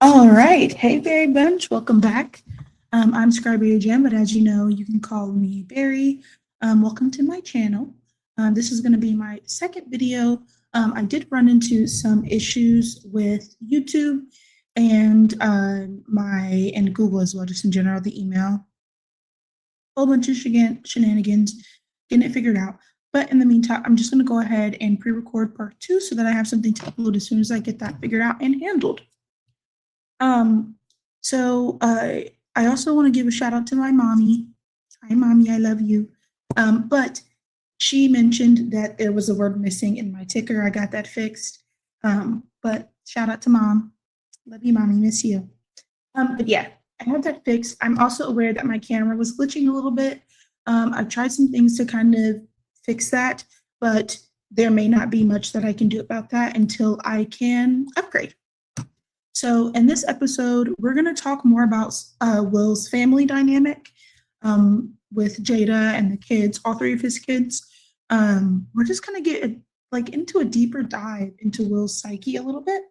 All right. Hey, Berry Bunch. Welcome back. I'm Scarberry Jam, but as you know, you can call me Berry. Welcome to my channel. This is going to be my second video. I did run into some issues with YouTube and and Google as well, just in general, the email. A whole bunch of shenanigans, getting it figured out. But in the meantime, I'm just going to go ahead and pre-record part 2 so that I have something to upload as soon as I get that figured out and handled. Um, I also want to give a shout out to my mommy. Hi, mommy, I love you. But she mentioned that there was a word missing in my ticker. I got that fixed. But shout out to mom. Love you, mommy. Miss you. But yeah, I have that fixed. I'm also aware that my camera was glitching a little bit. I've tried some things to kind of fix that, but there may not be much that I can do about that until I can upgrade. So in this episode, we're going to talk more about Will's family dynamic with Jada and the kids, all three of his kids. We're just going to get into a deeper dive into Will's psyche a little bit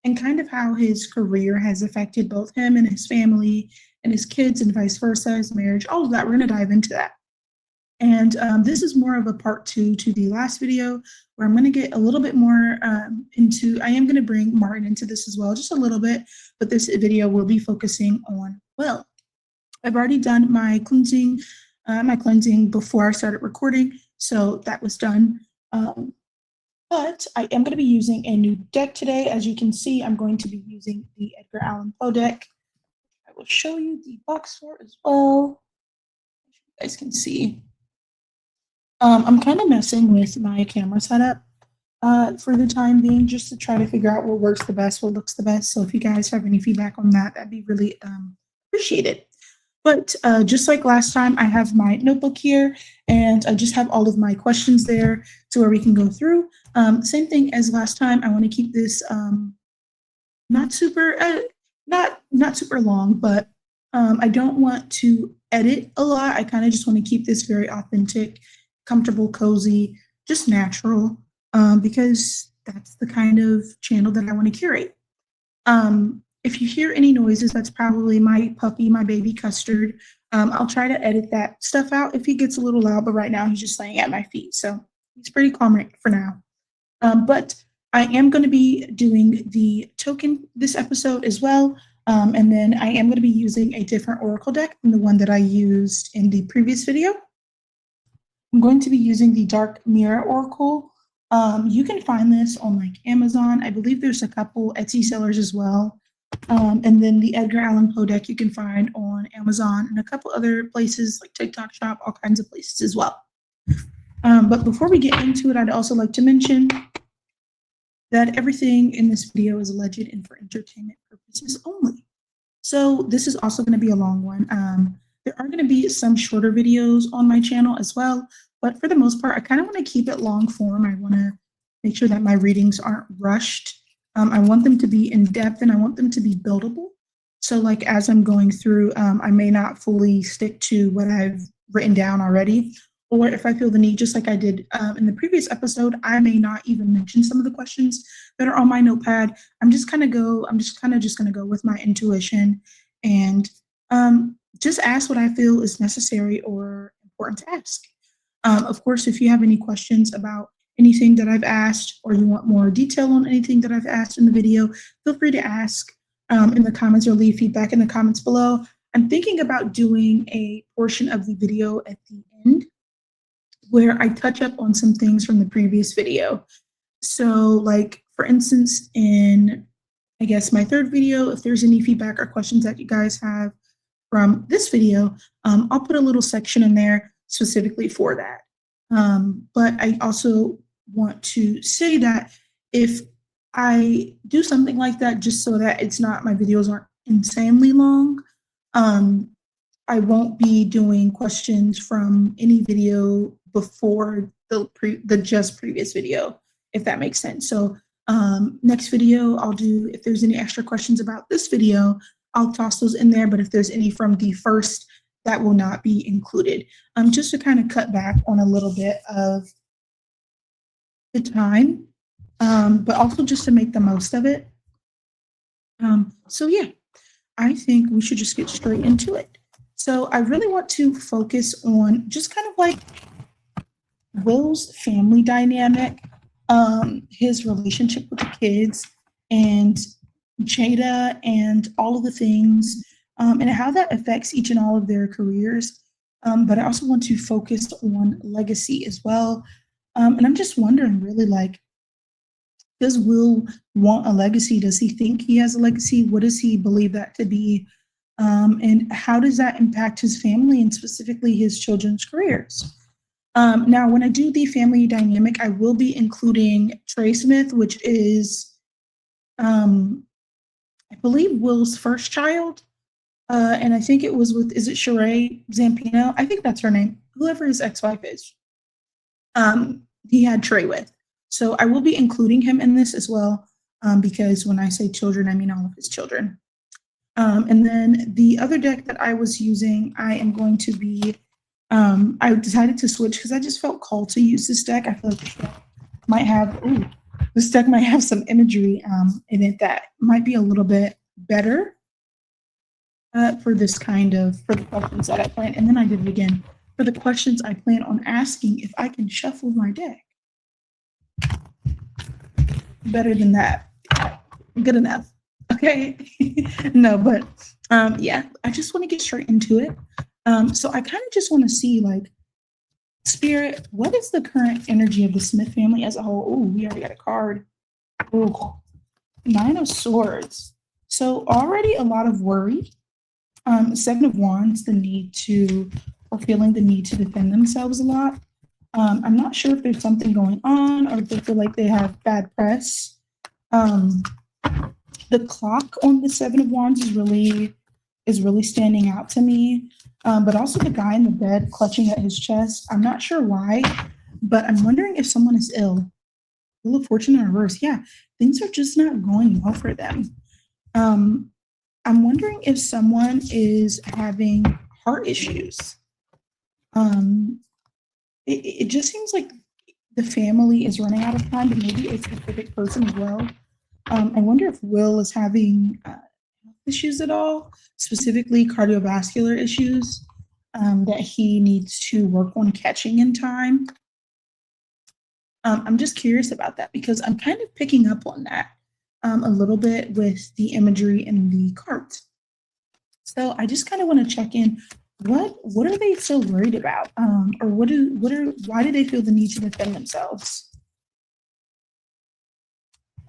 and kind of how his career has affected both him and his family and his kids and vice versa, his marriage, all of that. We're going to dive into that. And this is more of a part 2 to the last video where I'm going to get a little bit more into, I am going to bring Martin into this as well, just a little bit, but this video will be focusing on Will. I've already done my cleansing before I started recording, so that was done. But I am going to be using a new deck today. As you can see, I'm going to be using the Edgar Allan Poe deck. I will show you the box for as well. You guys can see. I'm kind of messing with my camera setup for the time being, just to try to figure out what works the best, what looks the best. So if you guys have any feedback on that, that'd be really appreciated. But just like last time, I have my notebook here, and I just have all of my questions there to where we can go through. Same thing as last time. I want to keep this not super long, but I don't want to edit a lot. I kind of just want to keep this very authentic, comfortable, cozy, just natural, because that's the kind of channel that I want to curate. If you hear any noises, that's probably my puppy, my baby Custard. I'll try to edit that stuff out if he gets a little loud, but right now he's just laying at my feet, so he's pretty calm right for now. But I am going to be doing the token this episode as well, and then I am going to be using a different Oracle deck than the one that I used in the previous video. I'm going to be using the Dark Mirror Oracle. You can find this on like Amazon. I believe there's a couple Etsy sellers as well. And then the Edgar Allan Poe deck you can find on Amazon and a couple other places like TikTok Shop, all kinds of places as well. But before we get into it, I'd also like to mention that everything in this video is alleged and for entertainment purposes only. So this is also going to be a long one. There are going to be some shorter videos on my channel as well, but for the most part, I kind of want to keep it long form. I want to make sure that my readings aren't rushed. I want them to be in depth and I want them to be buildable. So like as I'm going through, I may not fully stick to what I've written down already, or if I feel the need, just like I did in the previous episode, I may not even mention some of the questions that are on my notepad. I'm just kind of just going to go with my intuition and just ask what I feel is necessary or important to ask. Of course, if you have any questions about anything that I've asked, or you want more detail on anything that I've asked in the video, feel free to ask in the comments or leave feedback in the comments below. I'm thinking about doing a portion of the video at the end where I touch up on some things from the previous video. So like, for instance, in, I guess, my third video, if there's any feedback or questions that you guys have from this video, I'll put a little section in there specifically for that. But I also want to say that if I do something like that, just so that it's not, my videos aren't insanely long, I won't be doing questions from any video before the just previous video, if that makes sense. So next video I'll do, if there's any extra questions about this video, I'll toss those in there, but if there's any from the first, that will not be included, just to kind of cut back on a little bit of the time, but also just to make the most of it. So yeah, I think we should just get straight into it. So I really want to focus on just kind of like Will's family dynamic, his relationship with the kids, and Jada, and all of the things, and how that affects each and all of their careers. But I also want to focus on legacy as well. And I'm just wondering, really, like, does Will want a legacy? Does he think he has a legacy? What does he believe that to be? And how does that impact his family and specifically his children's careers? Now, when I do the family dynamic, I will be including Trey Smith, which is, I believe, Will's first child. And I think it was with, is it Sheree Zampino? I think that's her name, whoever his ex-wife is. He had Trey with. So I will be including him in this as well, because when I say children, I mean all of his children. And then the other deck that I was using, I am going to be, I decided to switch because I just felt called to use this deck. I feel like this deck might have some imagery in it that might be a little bit better for this kind of, for the questions that I plan. And then I did it again for the questions I plan on asking if I can shuffle my deck. Better than that. Good enough. Okay. No, but yeah, I just want to get straight into it. So I kind of just want to see, like, Spirit, what is the current energy of the Smith family as a whole? Oh, we already got a card. Oh, 9 of Swords. So already a lot of worry. 7 of Wands, or feeling the need to defend themselves a lot. I'm not sure if there's something going on or if they feel like they have bad press. The clock on the 7 of Wands is really standing out to me. But also the guy in the bed clutching at his chest. I'm not sure why, but I'm wondering if someone is ill. Wheel of Fortune in reverse. Yeah, things are just not going well for them. I'm wondering if someone is having heart issues. It just seems like the family is running out of time, but maybe a specific person as well. I wonder if Will is having issues at all, specifically cardiovascular issues that he needs to work on catching in time. I'm just curious about that because I'm kind of picking up on that a little bit with the imagery in the cards. So I just kind of want to check in. What are they so worried about? Or why do they feel the need to defend themselves?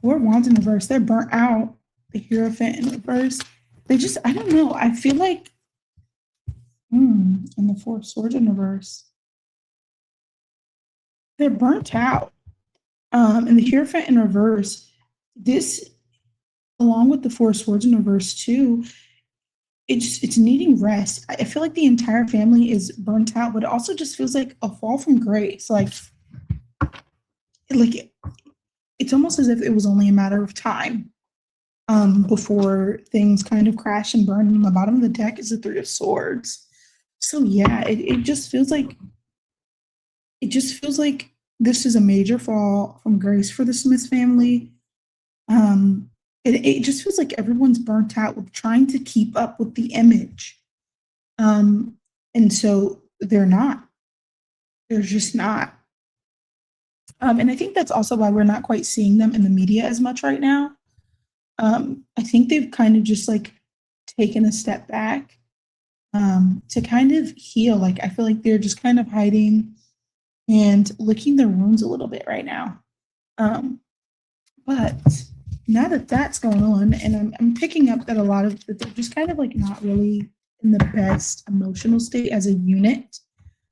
4 Wands in reverse. They're burnt out. The Hierophant in reverse. They just, I don't know. I feel like, and the 4 Swords in reverse. They're burnt out. And the Hierophant in reverse, this, along with the 4 Swords in reverse too, it's needing rest. I feel like the entire family is burnt out, but it also just feels like a fall from grace. Like it's almost as if it was only a matter of time before things kind of crash and burn. And the bottom of the deck is the 3 of Swords. So yeah, it just feels like this is a major fall from grace for the Smith family. It just feels like everyone's burnt out with trying to keep up with the image. And so they're not. They're just not. And I think that's also why we're not quite seeing them in the media as much right now. I think they've kind of just like taken a step back to kind of heal. Like I feel like they're just kind of hiding and licking their wounds a little bit right now. But now that that's going on, and I'm picking up that that they're just kind of like not really in the best emotional state as a unit.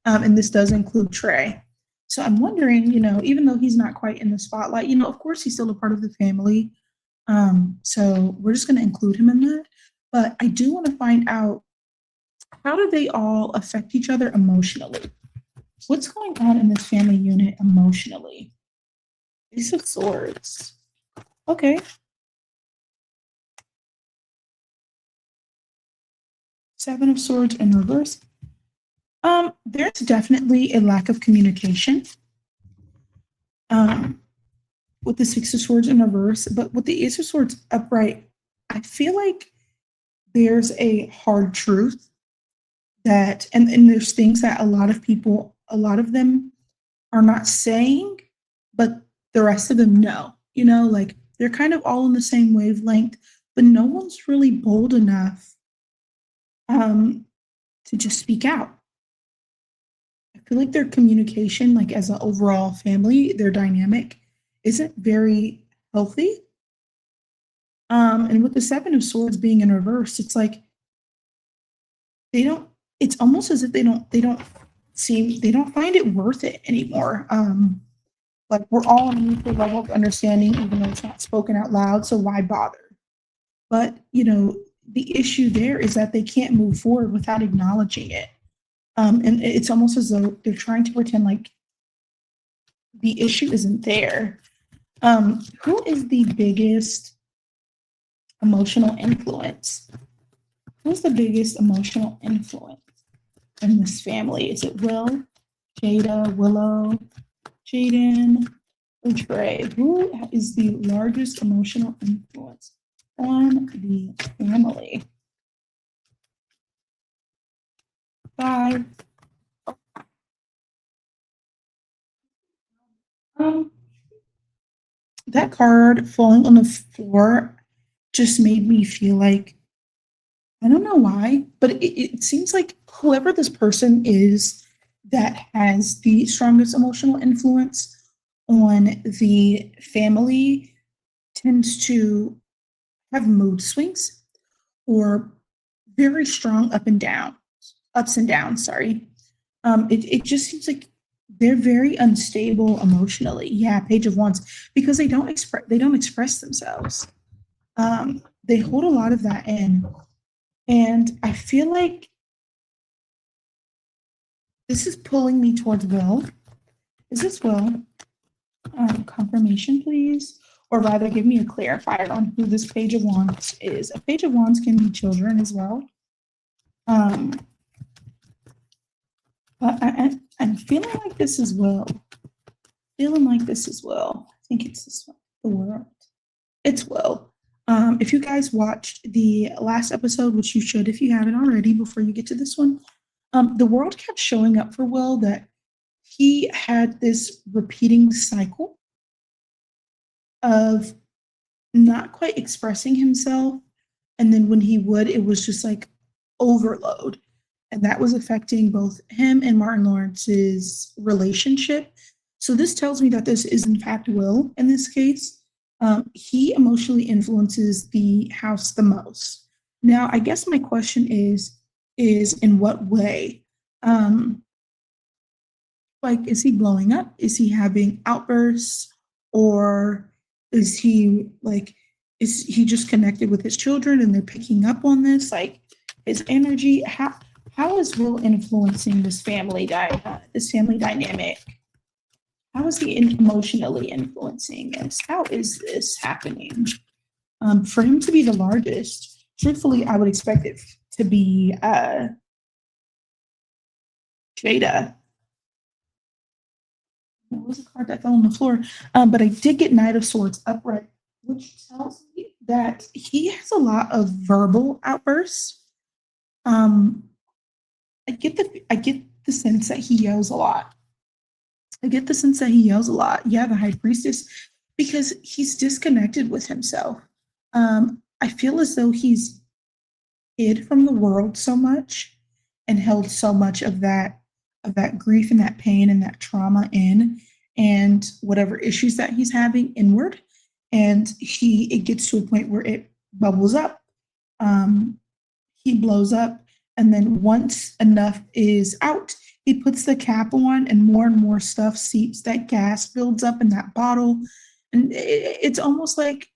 And this does include Trey. So I'm wondering, even though he's not quite in the spotlight, of course he's still a part of the family. So we're just going to include him in that. But I do want to find out, how do they all affect each other emotionally? What's going on in this family unit emotionally? Ace of Swords. Okay. 7 of Swords in reverse. There's definitely a lack of communication with the 6 of Swords in reverse, but with the Ace of Swords upright, I feel like there's a hard truth that, and there's things that a lot of people, a lot of them are not saying, but the rest of them know, like they're kind of all in the same wavelength, but no one's really bold enough um, to just speak out. I feel like their communication, like as an overall family, their dynamic isn't very healthy. And with the Seven of Swords being in reverse, it's like they don't. It's almost as if they don't find it worth it anymore. Like we're all on an equal level of understanding, even though it's not spoken out loud. So why bother? But the issue there is that they can't move forward without acknowledging it. And it's almost as though they're trying to pretend like the issue isn't there. Who is the biggest emotional influence? Who's the biggest emotional influence in this family? Is it Will, Jada, Willow, Jaden, or Trey? Who is the largest emotional influence on the family? 5. That card falling on the floor just made me feel like, I don't know why, but it seems like whoever this person is that has the strongest emotional influence on the family tends to have mood swings or very strong ups and downs, sorry. It just seems like they're very unstable emotionally. Yeah, Page of Wands, because they don't express themselves. They hold a lot of that in. And I feel like this is pulling me towards Will. Is this Will? Confirmation, please. Or rather, give me a clarifier on who this Page of Wands is. A Page of Wands can be children as well. But I'm feeling like this is Will. I think it's this one. The World. It's Will. If you guys watched the last episode, which you should if you haven't already, before you get to this one, the World kept showing up for Will that he had this repeating cycle of not quite expressing himself. And then when he would, it was just like overload. And that was affecting both him and Martin Lawrence's relationship. So this tells me that this is in fact Will in this case. He emotionally influences the house the most. Now, I guess my question is in what way? Like, is he blowing up? Is he having outbursts? Or is he just connected with his children and they're picking up on this? Like his energy, how is Will influencing this family dynamic? How is he emotionally influencing this? How is this happening? For him to be the largest, truthfully, I would expect it to be Jada. What was the card that fell on the floor? But I did get Knight of Swords upright, which tells me that he has a lot of verbal outbursts. I get the sense that he yells a lot. Yeah, the High Priestess, because he's disconnected with himself. I feel as though he's hid from the world so much and held so much of that grief and that pain and that trauma in, and whatever issues that he's having inward. And it gets to a point where it bubbles up. He blows up, and then once enough is out, he puts the cap on, and more stuff seeps. That gas builds up in that bottle, and it's almost like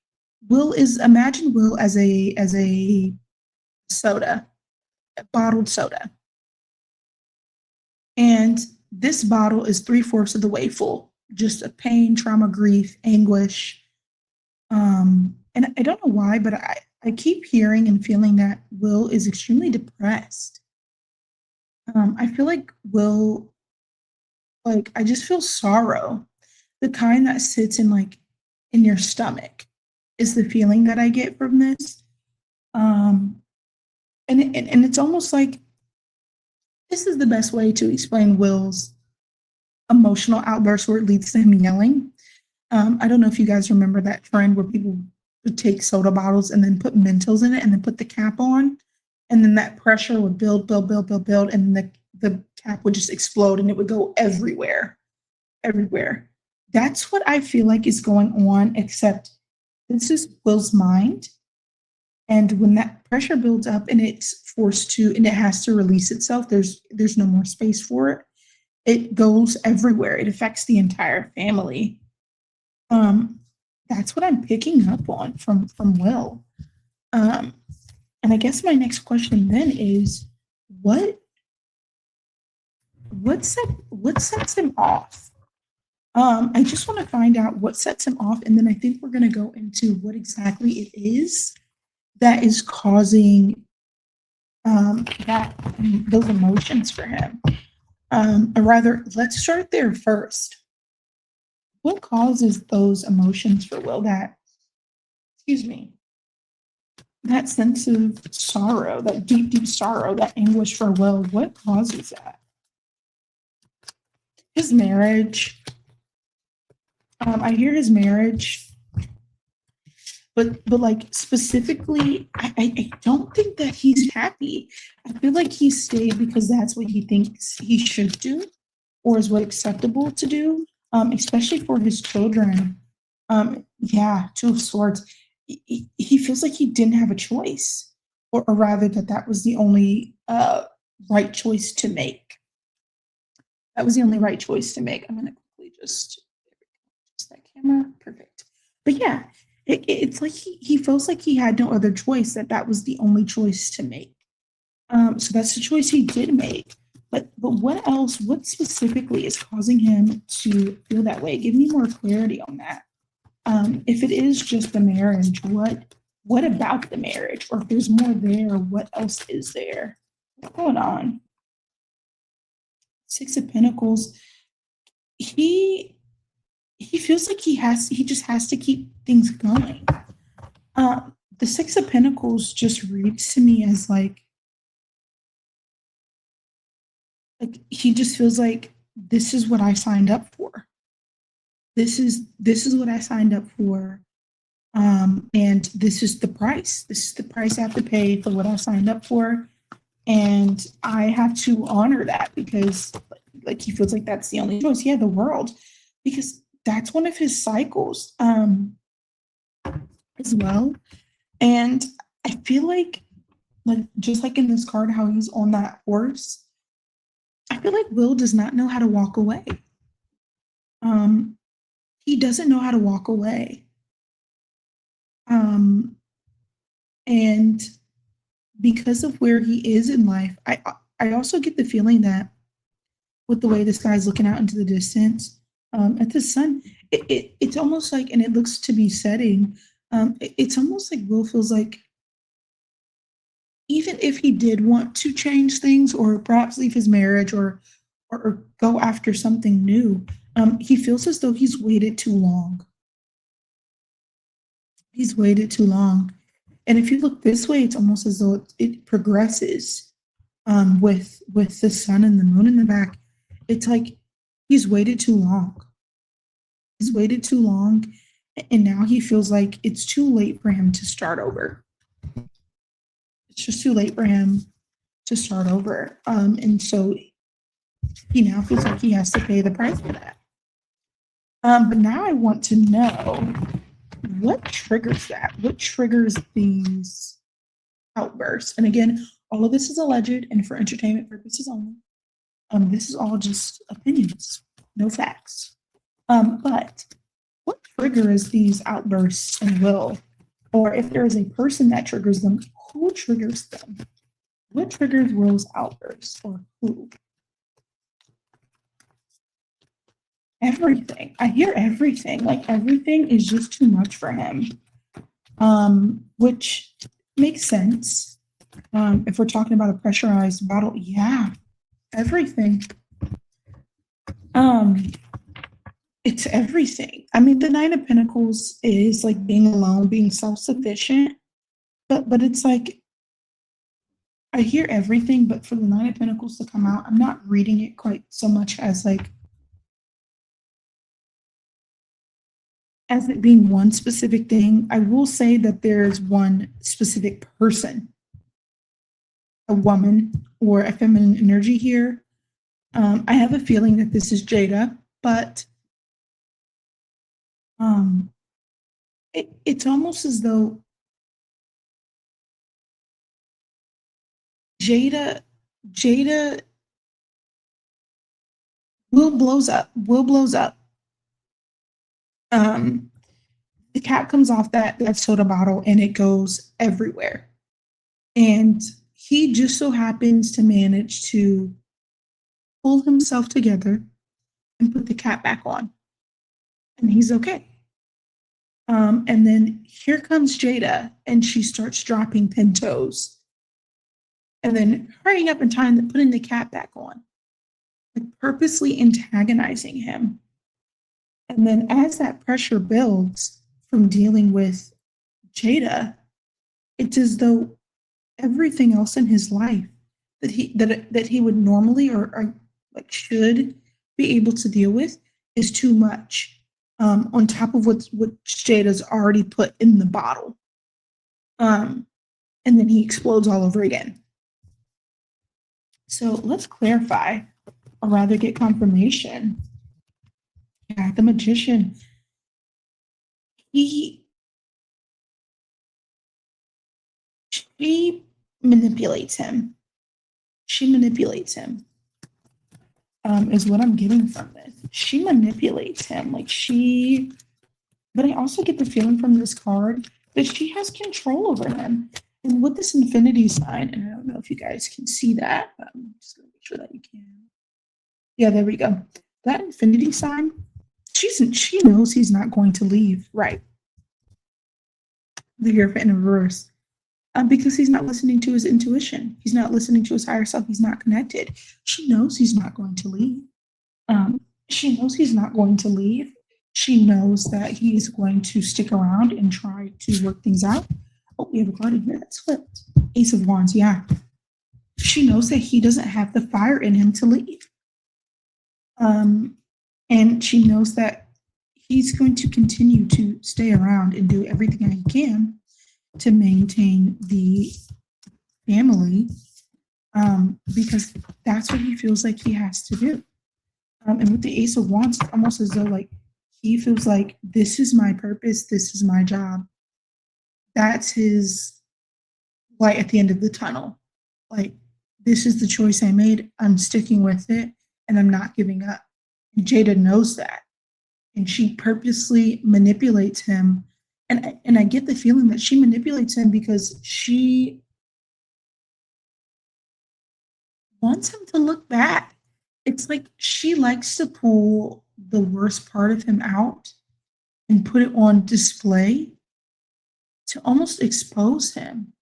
imagine Will as a soda, a bottled soda, and this bottle is 3/4 of the way full, just of pain, trauma, grief, anguish. And I don't know why, but I keep hearing and feeling that Will is extremely depressed. I feel like Will, I just feel sorrow, the kind that sits in your stomach is the feeling that I get from this. Um, and it's almost like this is the best way to explain Will's emotional outburst where it leads to him yelling. I don't know if you guys remember that trend where people would take soda bottles and then put Mentos in it and then put the cap on, and then that pressure would build, and the cap would just explode and it would go everywhere, everywhere. That's what I feel like is going on, except this is Will's mind. And when that pressure builds up and it's forced to, and it has to release itself, there's no more space for it. It goes everywhere. It affects the entire family. Um, that's what I'm picking up on from Will. Um, and I guess my next question then is, what what sets him off? I just want to find out what sets him off, and then I think we're going to go into what exactly it is that is causing that those emotions for him. Or rather, let's start there first. What causes those emotions for Will? Excuse me, that sense of sorrow, that deep sorrow, that anguish for Will. What causes that? His marriage. I hear his marriage, but like specifically, I don't think that he's happy. I feel like he stayed because that's what he thinks he should do, or is what acceptable to do, especially for his children. Yeah, Two of Swords. He feels like he didn't have a choice, or rather that was the only right choice to make. That was the only right choice to make. I'm gonna quickly just that camera, perfect. But yeah, it's like he feels like he had no other choice. That was the only choice to make. So that's the choice he did make. But what else? What specifically is causing him to feel that way? Give me more clarity on that. If it is just the marriage, what about the marriage? Or if there's more there, what else is there? What's going on? Six of Pentacles. He feels like he just has to keep things going. The Six of Pentacles just reads to me as like he just feels like this is what I signed up for. This is what I signed up for. And this is the price. This is the price I have to pay for what I signed up for. And I have to honor that because like he feels like that's the only choice. Yeah, the world. Because that's one of his cycles as well. And I feel like just like in this card, how he's on that horse, I feel like Will does not know how to walk away. He doesn't know how to walk away. And because of where he is in life, I also get the feeling that with the way this guy's looking out into the distance at the sun, it's almost like, and it looks to be setting, it's almost like Will feels like even if he did want to change things or perhaps leave his marriage or go after something new, he feels as though he's waited too long. He's waited too long. And if you look this way, it's almost as though it progresses with the sun and the moon in the back. It's like he's waited too long. He's waited too long, and now he feels like it's too late for him to start over. It's just too late for him to start over. And so he now feels like he has to pay the price for that. But now I want to know what triggers that? What triggers these outbursts? And again, all of this is alleged and for entertainment purposes only. This is all just opinions, no facts. But what triggers these outbursts in Will? Or if there is a person that triggers them, who triggers them? What triggers Will's outbursts, or who? Everything. I hear everything. Like everything is just too much for him. Which makes sense. If we're talking about a pressurized bottle, yeah, everything. It's everything. I mean, the Nine of Pentacles is like being alone, being self-sufficient. but it's like I hear everything, but for the Nine of Pentacles to come out, I'm not reading it quite so much as like as it being one specific thing. I will say that there's one specific person, a woman or a feminine energy here. I have a feeling that this is Jada, but it's almost as though Jada will blows up. The cap comes off that soda bottle and it goes everywhere. And he just so happens to manage to pull himself together and put the cap back on. And he's okay. And then here comes Jada, and she starts dropping pintos. And then hurrying up in time, putting the cap back on, like purposely antagonizing him. And then as that pressure builds from dealing with Jada, it's as though everything else in his life that he would normally or like should be able to deal with is too much. On top of what Jada's already put in the bottle. And then he explodes all over again. So let's clarify, or rather get confirmation. Yeah, the Magician. She manipulates him. She manipulates him. Is what I'm getting from this. She manipulates him. But I also get the feeling from this card that she has control over him. And with this infinity sign, and I don't know if you guys can see that, but I'm just going to make sure that you can. Yeah, there we go. That infinity sign, she knows he's not going to leave, right? The Hierophant in reverse. Because he's not listening to his intuition. He's not listening to his higher self. He's not connected. She knows he's not going to leave. She knows he's not going to leave. She knows that he's going to stick around and try to work things out. Oh, we have a card in here that's flipped. Ace of Wands, yeah. She knows that he doesn't have the fire in him to leave. And she knows that he's going to continue to stay around and do everything that he can to maintain the family, because that's what he feels like he has to do. And with the Ace of Wands, it's almost as though like he feels like this is my purpose, this is my job. That's his light at the end of the tunnel. Like, this is the choice I made. I'm sticking with it, and I'm not giving up. And Jada knows that, and she purposely manipulates him. And I get the feeling that she manipulates him because she wants him to look bad. It's like she likes to pull the worst part of him out and put it on display to almost expose him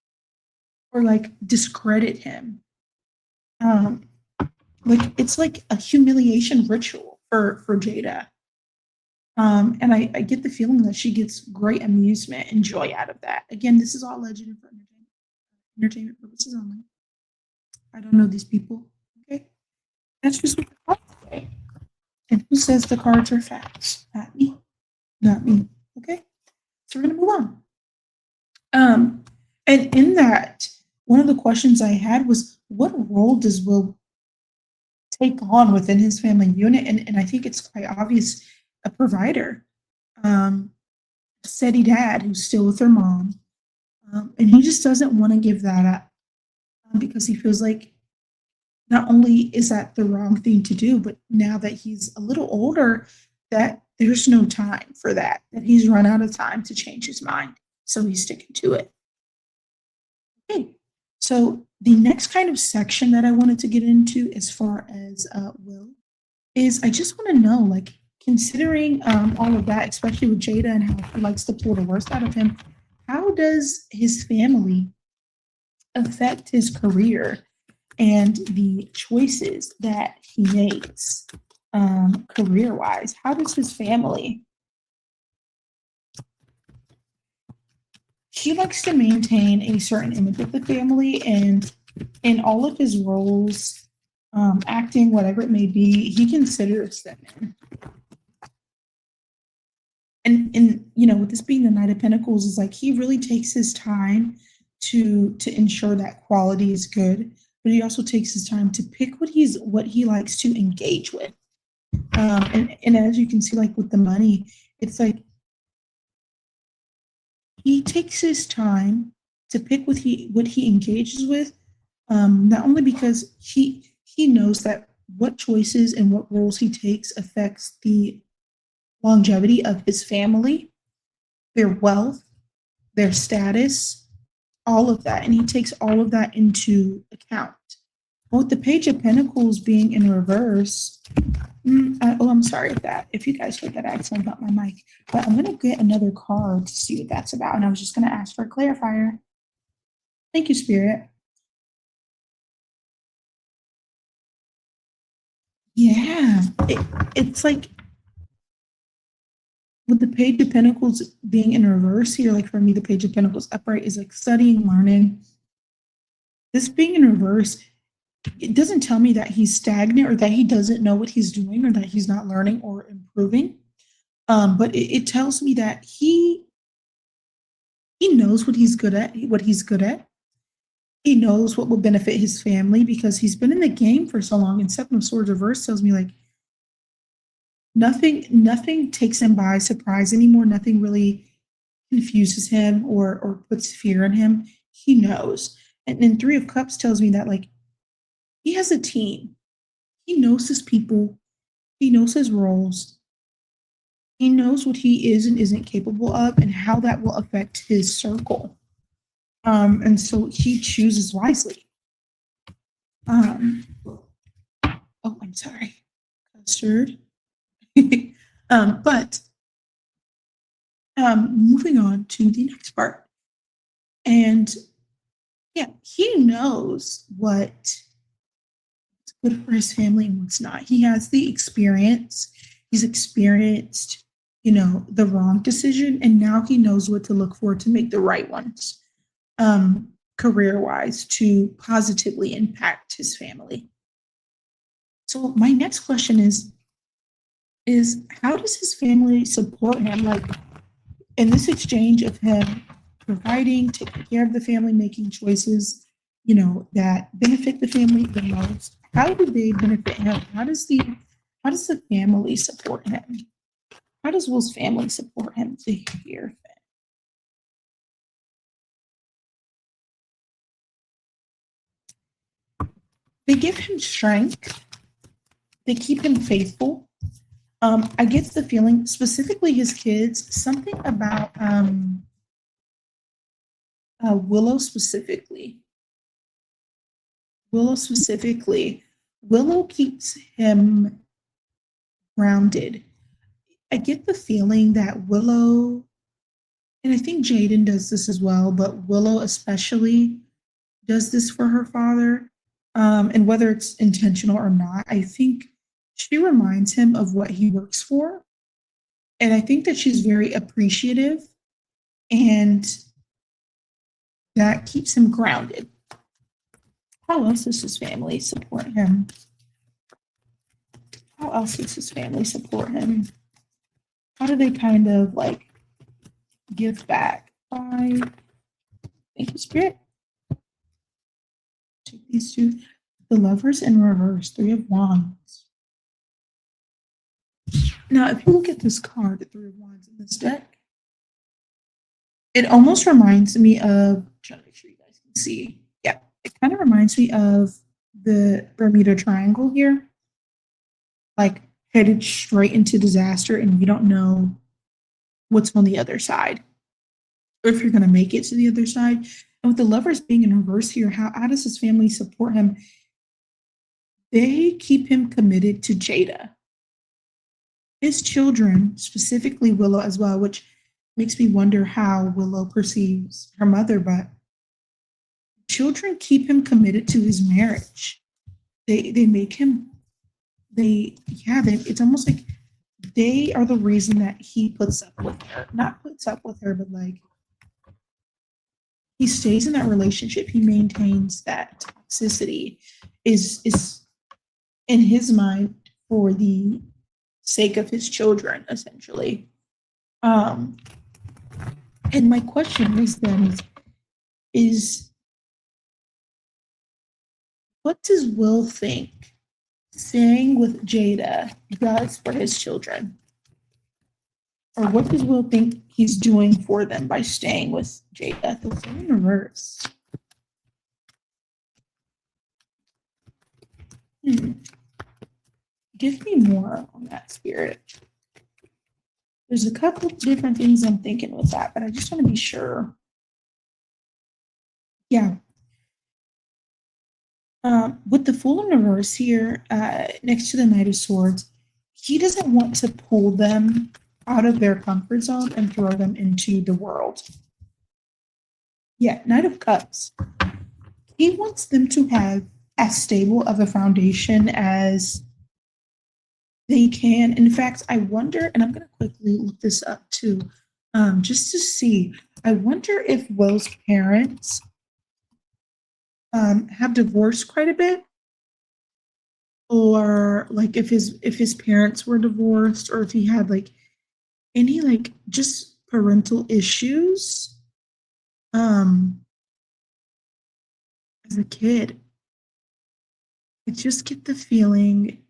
or like discredit him. Like it's like a humiliation ritual for Jada. And I get the feeling that she gets great amusement and joy out of that. Again, this is all legend and for entertainment purposes only. I don't know these people. Okay, that's just what the cards say. And who says the cards are facts? Not me. Not me. Okay, so we're gonna move on. And in that, one of the questions I had was, what role does Will take on within his family unit? And I think it's quite obvious. A provider, a steady dad who's still with her mom, and he just doesn't want to give that up because he feels like not only is that the wrong thing to do, but now that he's a little older, that there's no time for that he's run out of time to change his mind, so he's sticking to it. Okay, so the next kind of section that I wanted to get into as far as Will is I just want to know, like, considering all of that, especially with Jada and how he likes to pull the worst out of him, how does his family affect his career and the choices that he makes career-wise? How does his family he likes to maintain a certain image of the family, and in all of his roles, acting, whatever it may be, he considers them in. And you know, with this being the Knight of Pentacles, is like he really takes his time to ensure that quality is good, but he also takes his time to pick what he likes to engage with. And as you can see, like with the money, it's like he takes his time to pick what he engages with, not only because he knows that what choices and what roles he takes affects the longevity of his family, their wealth, their status, all of that, and he takes all of that into account. With the Page of Pentacles being in reverse, I'm sorry if you guys heard that accent about my mic, but I'm going to get another card to see what that's about, and I was just going to ask for a clarifier. Thank you, Spirit. Yeah, it's like with the Page of Pentacles being in reverse here, like for me, the Page of Pentacles upright is like studying, learning. This being in reverse, it doesn't tell me that he's stagnant or that he doesn't know what he's doing or that he's not learning or improving. But it tells me that he knows what he's good at, He knows what will benefit his family because he's been in the game for so long. And Seven of Swords reverse tells me like nothing takes him by surprise anymore. Nothing really confuses him or puts fear in him. He knows. And then Three of Cups tells me that like he has a team. He knows his people. He knows his roles. He knows what he is and isn't capable of and how that will affect his circle. And so he chooses wisely. Oh, I'm sorry. Custard. But moving on to the next part. And yeah, he knows what's good for his family and what's not. He has the experience. He's experienced, you know, the wrong decision, and now he knows what to look for to make the right ones, career-wise, to positively impact his family. So my next question is how does his family support him? Like in this exchange of him providing, taking care of the family, making choices, you know, that benefit the family the most. How do they benefit him? How does the family support him? How does Will's family support him to hear that? They give him strength. They keep him faithful. I get the feeling, specifically his kids, something about Willow specifically. Willow keeps him grounded. I get the feeling that Willow, and I think Jaden does this as well, but Willow especially does this for her father. And whether it's intentional or not, I think she reminds him of what he works for. And I think that she's very appreciative, and that keeps him grounded. How else does his family support him? How else does his family support him? How do they kind of like give back? Thank you, Spirit. Take these two. The Lovers in reverse, Three of Wands. Now, if you look at this card, the Three of Wands in this deck, it almost reminds me of, I'm trying to make sure you guys can see. Yeah, it kind of reminds me of the Bermuda Triangle here. Like headed straight into disaster and you don't know what's on the other side or if you're going to make it to the other side. And with the Lovers being in reverse here, how does his family support him? They keep him committed to Jada. His children, specifically Willow as well, which makes me wonder how Willow perceives her mother, but children keep him committed to his marriage. They make him, it's almost like they are the reason that he puts up with her. Not puts up with her, but like he stays in that relationship. He maintains that toxicity is in his mind for the sake of his children, essentially. Um, and my question is then is what does Will think staying with Jada does for his children? Or what does Will think he's doing for them by staying with Jada? Those are in reverse. Give me more on that, Spirit. There's a couple different things I'm thinking with that, but I just want to be sure. Yeah. With the Fool in reverse here, next to the Knight of Swords, he doesn't want to pull them out of their comfort zone and throw them into the world. Yeah, Knight of Cups. He wants them to have as stable of a foundation as they can. In fact, I wonder, and I'm going to quickly look this up too, just to see. I wonder if Will's parents have divorced quite a bit, or like if his parents were divorced, or if he had like any like just parental issues as a kid. I just get the feeling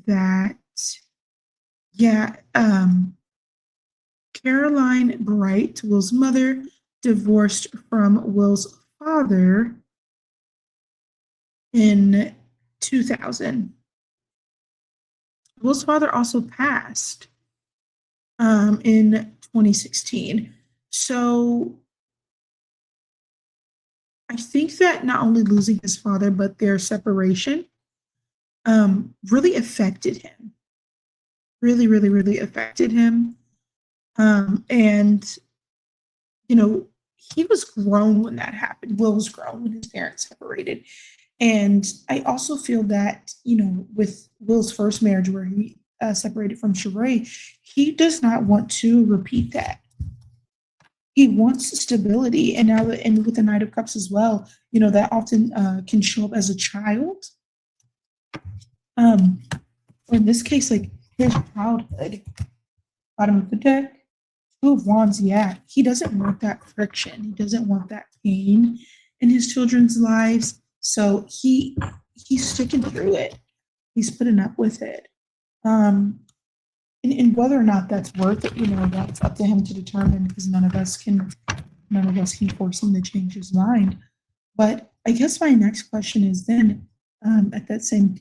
that yeah, Caroline Bright, Will's mother, divorced from Will's father in 2000. Will's father also passed in 2016. So I think that not only losing his father, but their separation really affected him. Really, really, really affected him. And, you know, he was grown when that happened. Will was grown when his parents separated. And I also feel that, you know, with Will's first marriage where he separated from Sheree, he does not want to repeat that. He wants stability. And now, and with the Knight of Cups as well, you know, that often can show up as a child. Or in this case, like his childhood. Bottom of the deck, Two of Wands, yeah. He doesn't want that friction. He doesn't want that pain in his children's lives. So he's sticking through it. He's putting up with it. And whether or not that's worth it, you know, that's up to him to determine, because none of us can force him to change his mind. But I guess my next question is then, at that same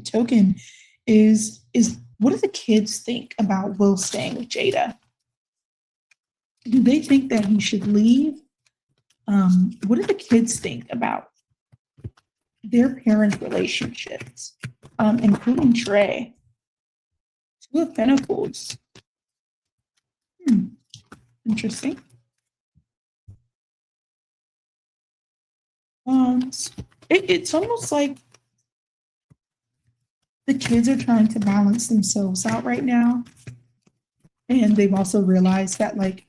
token, is what do the kids think about Will staying with Jada? Do they think that he should leave? What do the kids think about their parent relationships, including Trey? Two of Pentacles. Interesting. It's almost like the kids are trying to balance themselves out right now. And they've also realized that, like,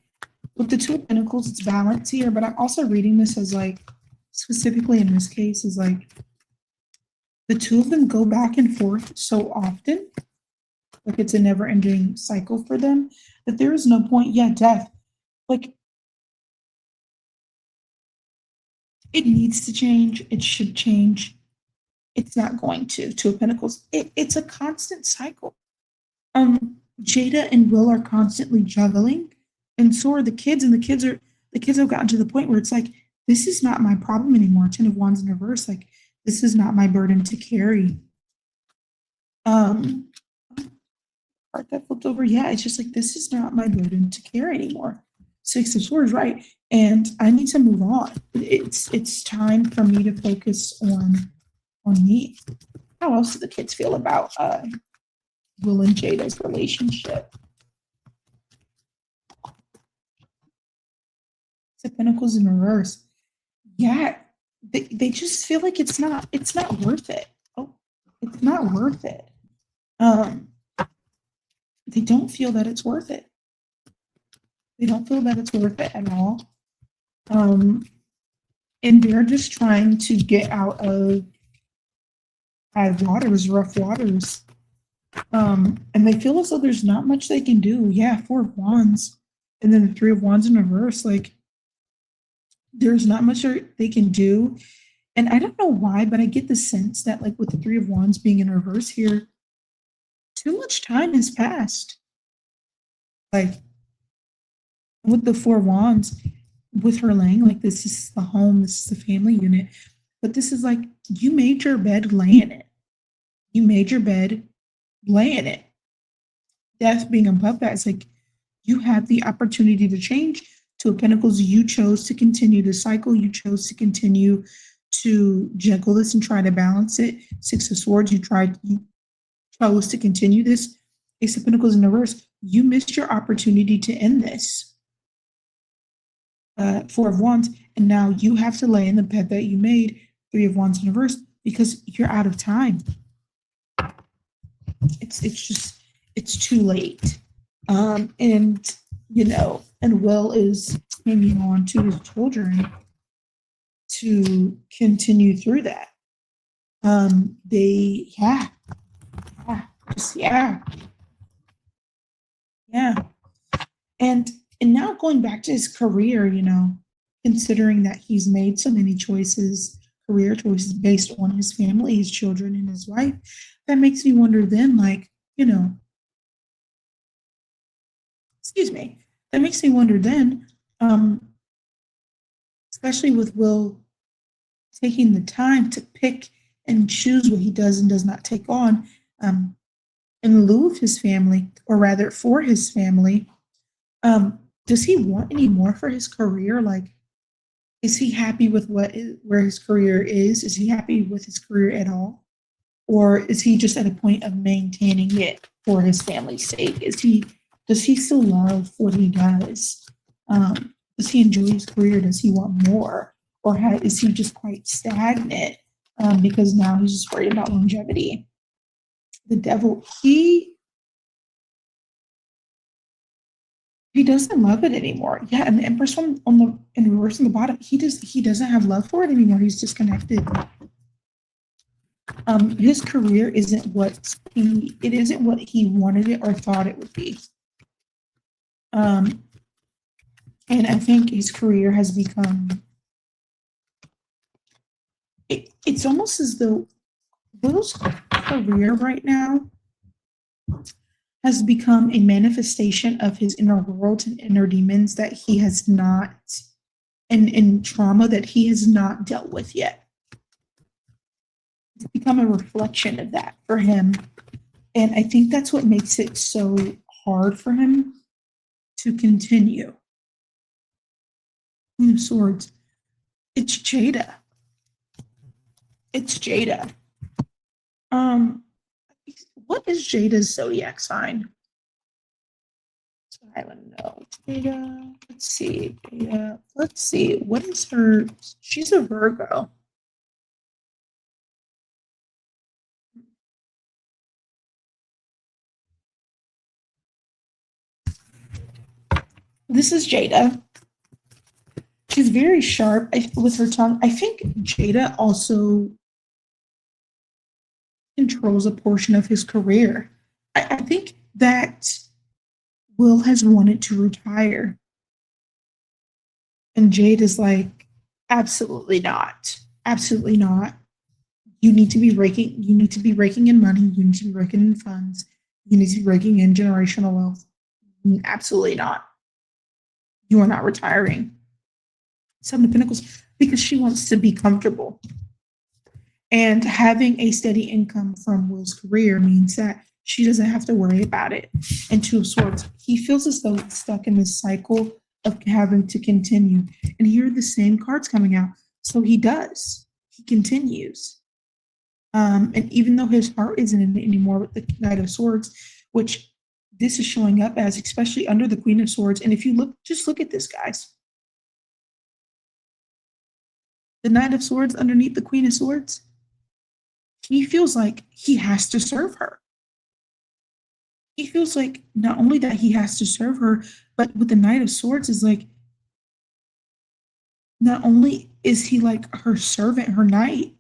with the Two of Pentacles, it's balance here, but I'm also reading this as, like, specifically in this case, is like the two of them go back and forth so often, like it's a never-ending cycle for them, that there is no point. Yeah, death. Like, it needs to change. It should change. It's not going to. Two of Pentacles. It's a constant cycle. Jada and Will are constantly juggling, and so are the kids. And the kids have gotten to the point where it's like, this is not my problem anymore. Ten of Wands in reverse. Like, this is not my burden to carry. Part that flipped over. Yeah, it's just like, this is not my burden to carry anymore. Six of Swords, right? And I need to move on. It's time for me to focus on me. How else do the kids feel about Will and Jada's relationship? The Pentacles in reverse. Yeah, they just feel like it's not worth it. Oh, it's not worth it. They don't feel that it's worth it. They don't feel that it's worth it at all. Um, and they're just trying to get out of bad waters, rough waters. And they feel as though there's not much they can do. Yeah, Four of Wands, and then the Three of Wands in reverse. Like, there's not much they can do. And I don't know why, but I get the sense that, like, with the Three of Wands being in reverse here, too much time has passed. Like, with the Four Wands, with her laying, like, this is the home, this is the family unit. But this is like, you made your bed, lay in it. You made your bed, lay in it. Death being above that, it's like, you had the opportunity to change. Two of Pentacles, you chose to continue the cycle. You chose to continue to juggle this and try to balance it. Six of Swords, you chose to continue this. Ace of Pentacles in reverse, you missed your opportunity to end this. Four of Wands, and now you have to lay in the bed that you made. Three of Wands in reverse, because you're out of time. It's too late. And and Will is hanging on to his children to continue through that. Yeah. And now going back to his career, considering that he's made so many career choices based on his family, his children, and his wife, that makes me wonder then, like, excuse me, that makes me wonder then, especially with Will taking the time to pick and choose what he does and does not take on, in lieu of his family, or rather for his family. Does he want any more for his career? Like, is he happy with where his career is? Is he happy with his career at all? Or is he just at a point of maintaining it for his family's sake? Does he still love what he does? Does he enjoy his career? Does he want more? Or is he just quite stagnant because now he's just worried about longevity? The Devil, he doesn't love it anymore. Yeah, and the Empress in reverse on the bottom, he doesn't have love for it anymore. He's disconnected. His career isn't what he wanted it or thought it would be. And I think his career has become, it's almost as though Will's career right now has become a manifestation of his inner world and inner demons that he has not, and trauma that he has not dealt with yet. It's become a reflection of that for him. And I think that's what makes it so hard for him to continue. Queen of Swords. It's Jada. What is Jada's zodiac sign? I don't know. Jada. Let's see. Jada. Let's see. What is her? She's a Virgo. This is Jada. She's very sharp with her tongue. I think Jada also controls a portion of his career. I think that Will has wanted to retire. And Jade is like, absolutely not. Absolutely not. You need to be raking in money. You need to be raking in funds. You need to be raking in generational wealth. Absolutely not. You are not retiring. Seven of Pentacles, because she wants to be comfortable. And having a steady income from Will's career means that she doesn't have to worry about it. And Two of Swords, he feels as though he's stuck in this cycle of having to continue. And here are the same cards coming out. So he does. He continues. And even though his heart isn't in it anymore with the Knight of Swords, which this is showing up as, especially under the Queen of Swords. And if you look at this, guys. The Knight of Swords underneath the Queen of Swords, he feels like he has to serve her. He feels like not only that he has to serve her, but with the Knight of Swords is like, Not only is he like her servant, her knight,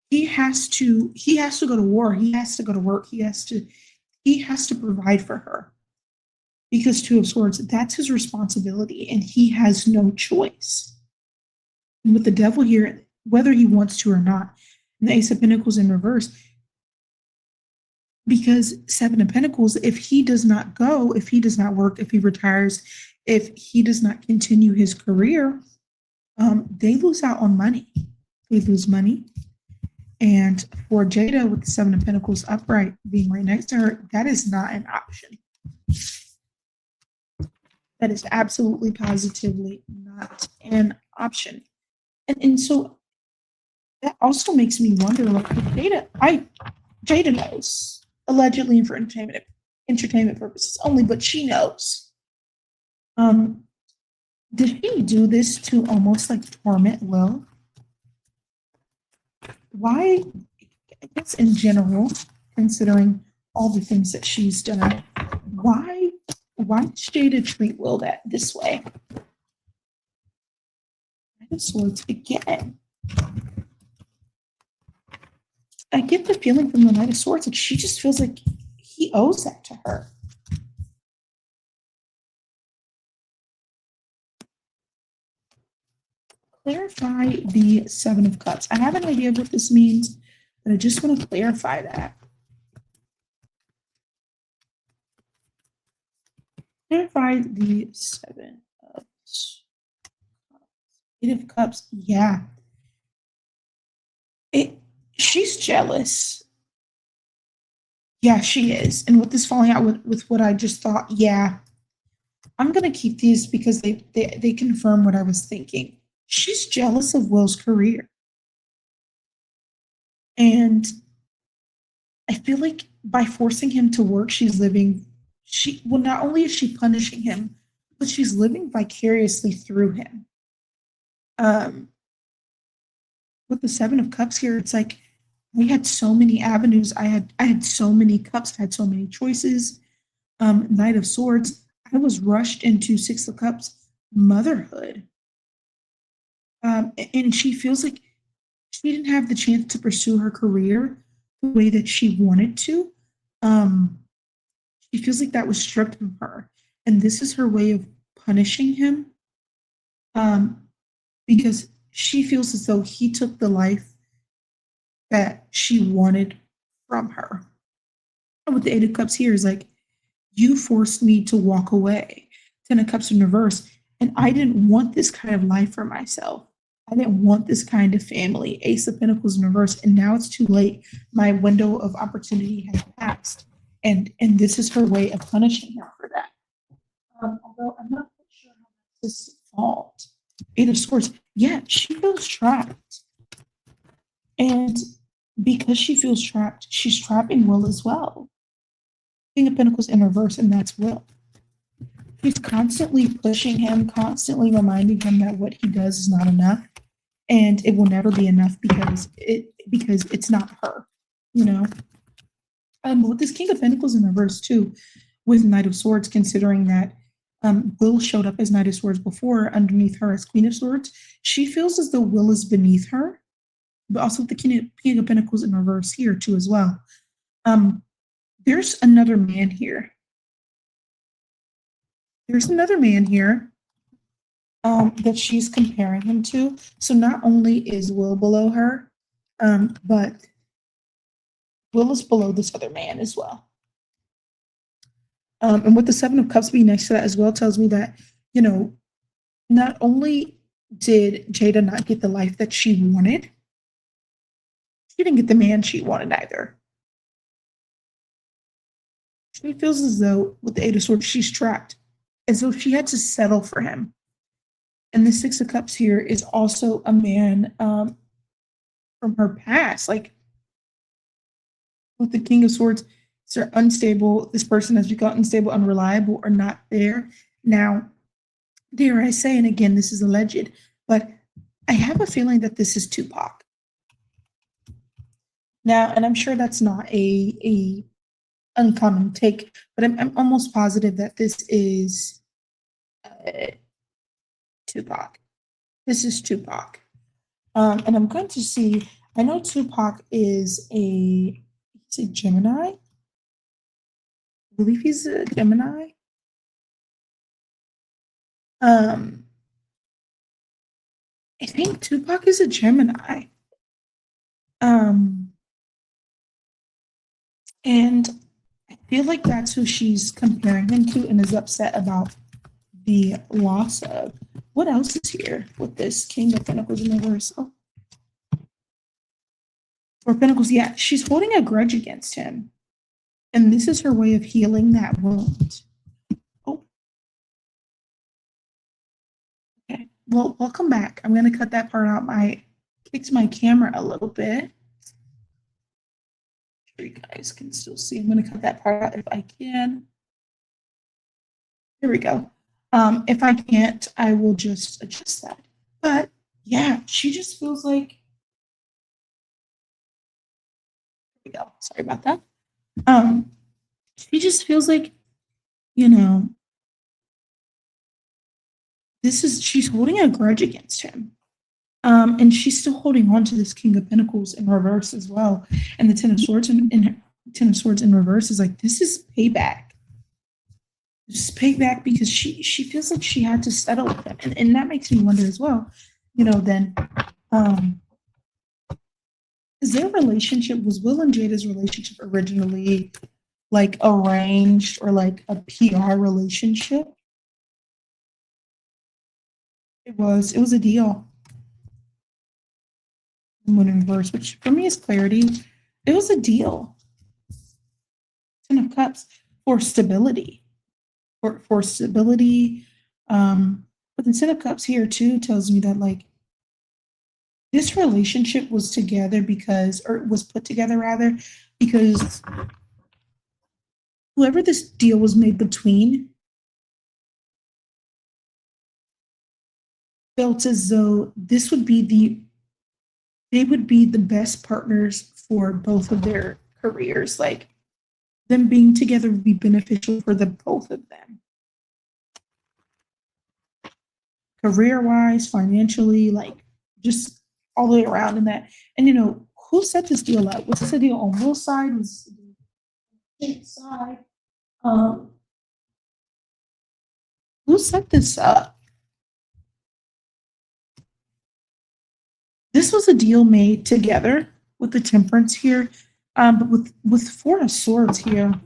he has to go to war, he has to go to work, he has to provide for her. Because Two of Swords, that's his responsibility, and he has no choice. And with the devil here, whether he wants to or not, and the Ace of Pentacles in reverse, because Seven of Pentacles, if he does not go, if he does not work, if he retires, if he does not continue his career, they lose out on money. They lose money. And for Jada, with the Seven of Pentacles upright being right next to her, that is not an option. That is absolutely positively not an option. And so that also makes me wonder, like, Jada knows, allegedly for entertainment purposes only, but she knows. Did she do this to almost like torment Will? Why, I guess in general, considering all the things that she's done, why does Jada treat Will this way? Knight of Swords again. I get the feeling from the Knight of Swords that she just feels like he owes that to her. Clarify the Seven of Cups. I have an idea of what this means, but I just want to clarify that. Clarify the Seven of Cups. Eight of Cups. Yeah. She's jealous. Yeah, she is. And with this falling out with what I just thought, yeah, I'm going to keep these because they confirm what I was thinking. She's jealous of Will's career. And I feel like by forcing him to work, not only is she punishing him, but she's living vicariously through him. With the Seven of Cups here, it's like we had so many avenues. I had so many cups, I had so many choices. Knight of Swords, I was rushed into Six of Cups, motherhood. And she feels like she didn't have the chance to pursue her career the way that she wanted to. She feels like that was stripped from her. And this is her way of punishing him. Because she feels as though he took the life that she wanted from her. And with the Eight of Cups here is like, you forced me to walk away. Ten of Cups in reverse. And I didn't want this kind of life for myself. I didn't want this kind of family. Ace of Pentacles in reverse. And now it's too late. My window of opportunity has passed. And this is her way of punishing him for that. Although I'm not quite sure how that's his fault. Eight of Swords. Yeah, she feels trapped. And because she feels trapped, she's trapping Will as well. King of Pentacles in reverse, and that's Will. He's constantly pushing him, constantly reminding him that what he does is not enough, and it will never be enough because it's not her, you know. With this King of Pentacles in reverse too, with Knight of Swords, considering that Will showed up as Knight of Swords before underneath her as Queen of Swords, she feels as though Will is beneath her, but also with the King of Pentacles in reverse here too as well. There's another man here. That she's comparing him to. So not only is Will below her, but Will is below this other man as well. And with the Seven of Cups being next to that as well tells me that, you know, not only did Jada not get the life that she wanted, she didn't get the man she wanted either. She feels as though with the Eight of Swords, she's trapped, as though she had to settle for him. And the Six of Cups here is also a man from her past. Like with the King of Swords, they're unstable. This person has become unstable, unreliable, or not there. Now, dare I say, and again, this is alleged, but I have a feeling that this is Tupac. Now, and I'm sure that's not a uncommon take, but I'm almost positive that this is Tupac. This is Tupac. And I'm going to see, I know Tupac is he's a Gemini. I believe he's a Gemini. I think Tupac is a Gemini. Um, and I feel like that's who she's comparing him to and is upset about the loss of. What else is here with this King of Pentacles in reverse? Oh. Or Pentacles, yeah, she's holding a grudge against him. And this is her way of healing that wound. Oh. Okay, well, welcome back. I'm going to cut that part out. I kicked my camera a little bit. Sure you guys can still see. I'm going to cut that part out if I can. Here we go. If I can't, I will just adjust that. But yeah, she just feels like, here we go. Sorry about that. She just feels like, you know, she's holding a grudge against him. And she's still holding on to this King of Pentacles in reverse as well. And the Ten of Swords Ten of Swords in reverse is like, this is payback. This is payback because she feels like she had to settle with him. And that makes me wonder as well, then is their relationship, was Will and Jada's relationship originally like arranged or like a PR relationship? It was a deal. Moon in reverse, which for me is clarity. It was a deal. Ten of Cups for stability. For stability. But the Ten of Cups here too tells me that like this relationship was together was put together rather, because whoever this deal was made between felt as though they would be the best partners for both of their careers. Like them being together would be beneficial for the both of them. Career-wise, financially, like just all the way around in that. And who set this deal up? Was this a deal on Will's side? Was this side? Who set this up? This was a deal made together with the Temperance here, but with Four of Swords here.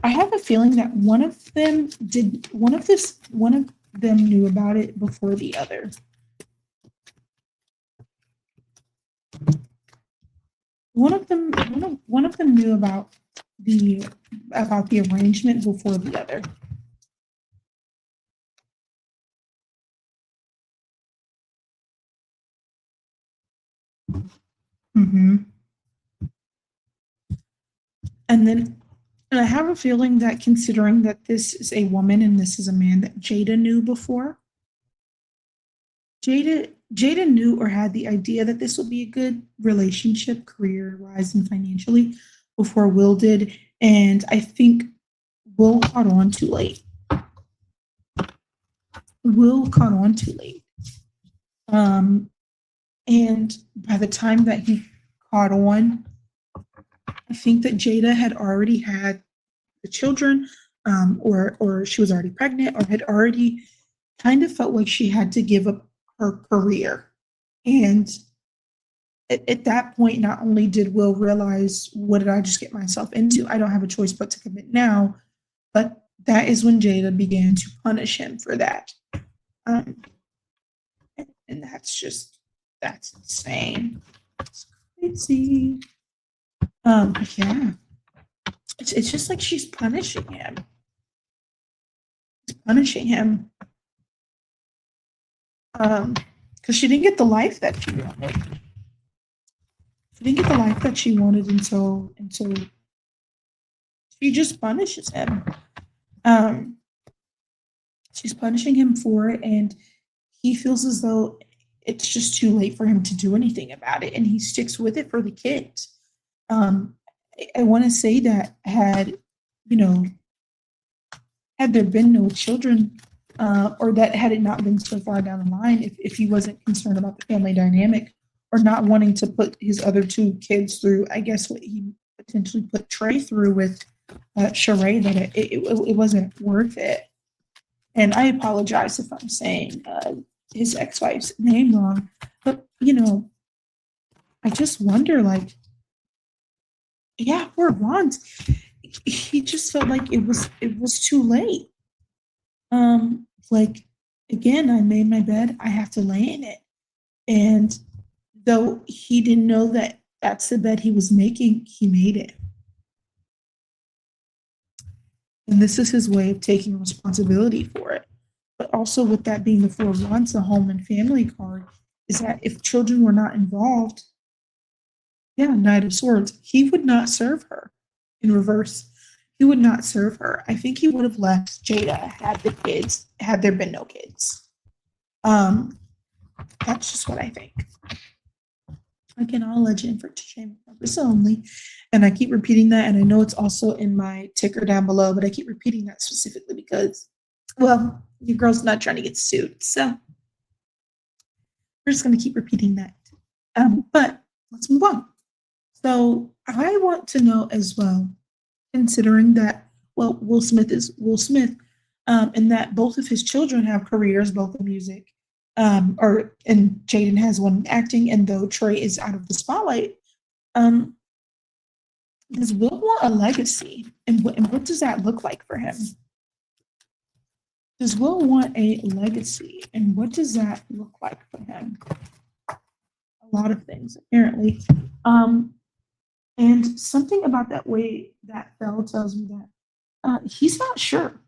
I have a feeling that one of them knew about it before the other. One of them knew about the arrangement before the other. And I have a feeling that, considering that this is a woman and this is a man, that Jada knew before. Jada knew or had the idea that this would be a good relationship, career-wise and financially, before Will did. And I think Will caught on too late. And by the time that he caught on, I think that Jada had already had the children, or she was already pregnant, or had already kind of felt like she had to give up her career. And at that point, not only did Will realize, what did I just get myself into? I don't have a choice but to commit now. But that is when Jada began to punish him for that. And that's insane. It's crazy. Yeah. It's just like she's punishing him. Because she didn't get the life that she wanted. Until she just punishes him. She's punishing him for it, and he feels as though it's just too late for him to do anything about it, and he sticks with it for the kids. I want to say that had had there been no children, or that had it not been so far down the line, if he wasn't concerned about the family dynamic or not wanting to put his other two kids through, I guess what he potentially put Trey through with Sheree, that it wasn't worth it. And I apologize if I'm saying his ex-wife's name wrong, but I just wonder, like, yeah, poor Ron. He just felt like it was too late. Like, again, I made my bed, I have to lay in it. And though he didn't know that that's the bed he was making, he made it. And this is his way of taking responsibility for it. But also, with that being the Four of Wands, the home and family card, is that if children were not involved, yeah, Knight of Swords, he would not serve her. In reverse, he would not serve her. I think he would have left Jada had there been no kids. That's just what I think. Again, all legend for shame purpose only. And I keep repeating that, and I know it's also in my ticker down below, but I keep repeating that specifically because, well, your girl's not trying to get sued. So we're just going to keep repeating that. But let's move on. So I want to know as well, considering that, well, Will Smith is Will Smith, and that both of his children have careers, both in music, and Jaden has one in acting, and though Trey is out of the spotlight, does Will want a legacy, and what does that look like for him? Does Will want a legacy, and what does that look like for him? A lot of things, apparently. And something about that way that fell tells me that he's not sure.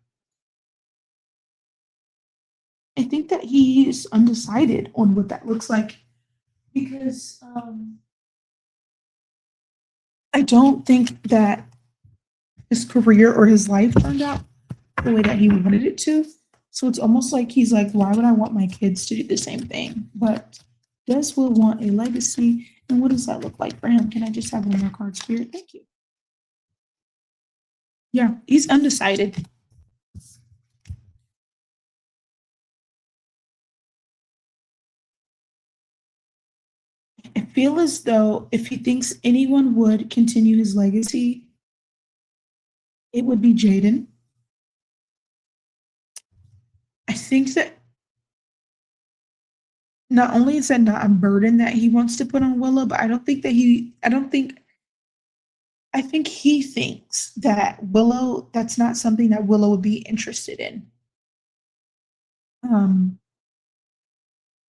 I think that he's undecided on what that looks like because I don't think that his career or his life turned out the way that he wanted it to. So it's almost like he's like, why would I want my kids to do the same thing? But does Will want a legacy? And what does that look like for him? Can I just have one more card, Spirit? Thank you. Yeah, he's undecided. I feel as though if he thinks anyone would continue his legacy, it would be Jaden. I think that not only is that not a burden that he wants to put on Willow, but I think he thinks that Willow, that's not something that Willow would be interested in.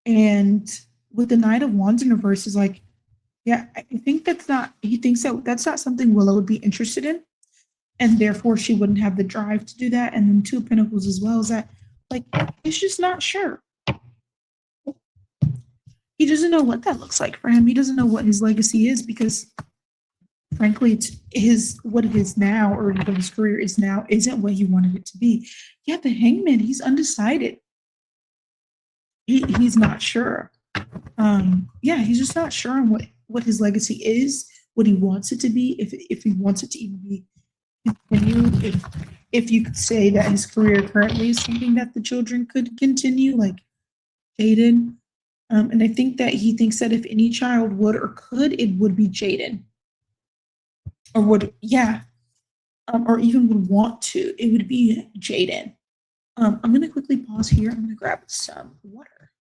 And with the Knight of Wands in reverse is like, yeah, I think he thinks that that's not something Willow would be interested in. And therefore she wouldn't have the drive to do that. And then Two of Pentacles as well is that, like, he's just not sure. He doesn't know what that looks like for him. He doesn't know what his legacy is because, frankly, what it is now, or what his career is now, isn't what he wanted it to be. Yeah, the Hangman, he's undecided. He's not sure. Yeah, he's just not sure on what his legacy is, what he wants it to be, if he wants it to even be continued, if you could say that his career currently is something that the children could continue, like Jaden. And I think that he thinks that if any child would or could, it would be Jaden. Or would, yeah. Or even would want to, it would be Jaden. I'm going to quickly pause here. I'm going to grab some water.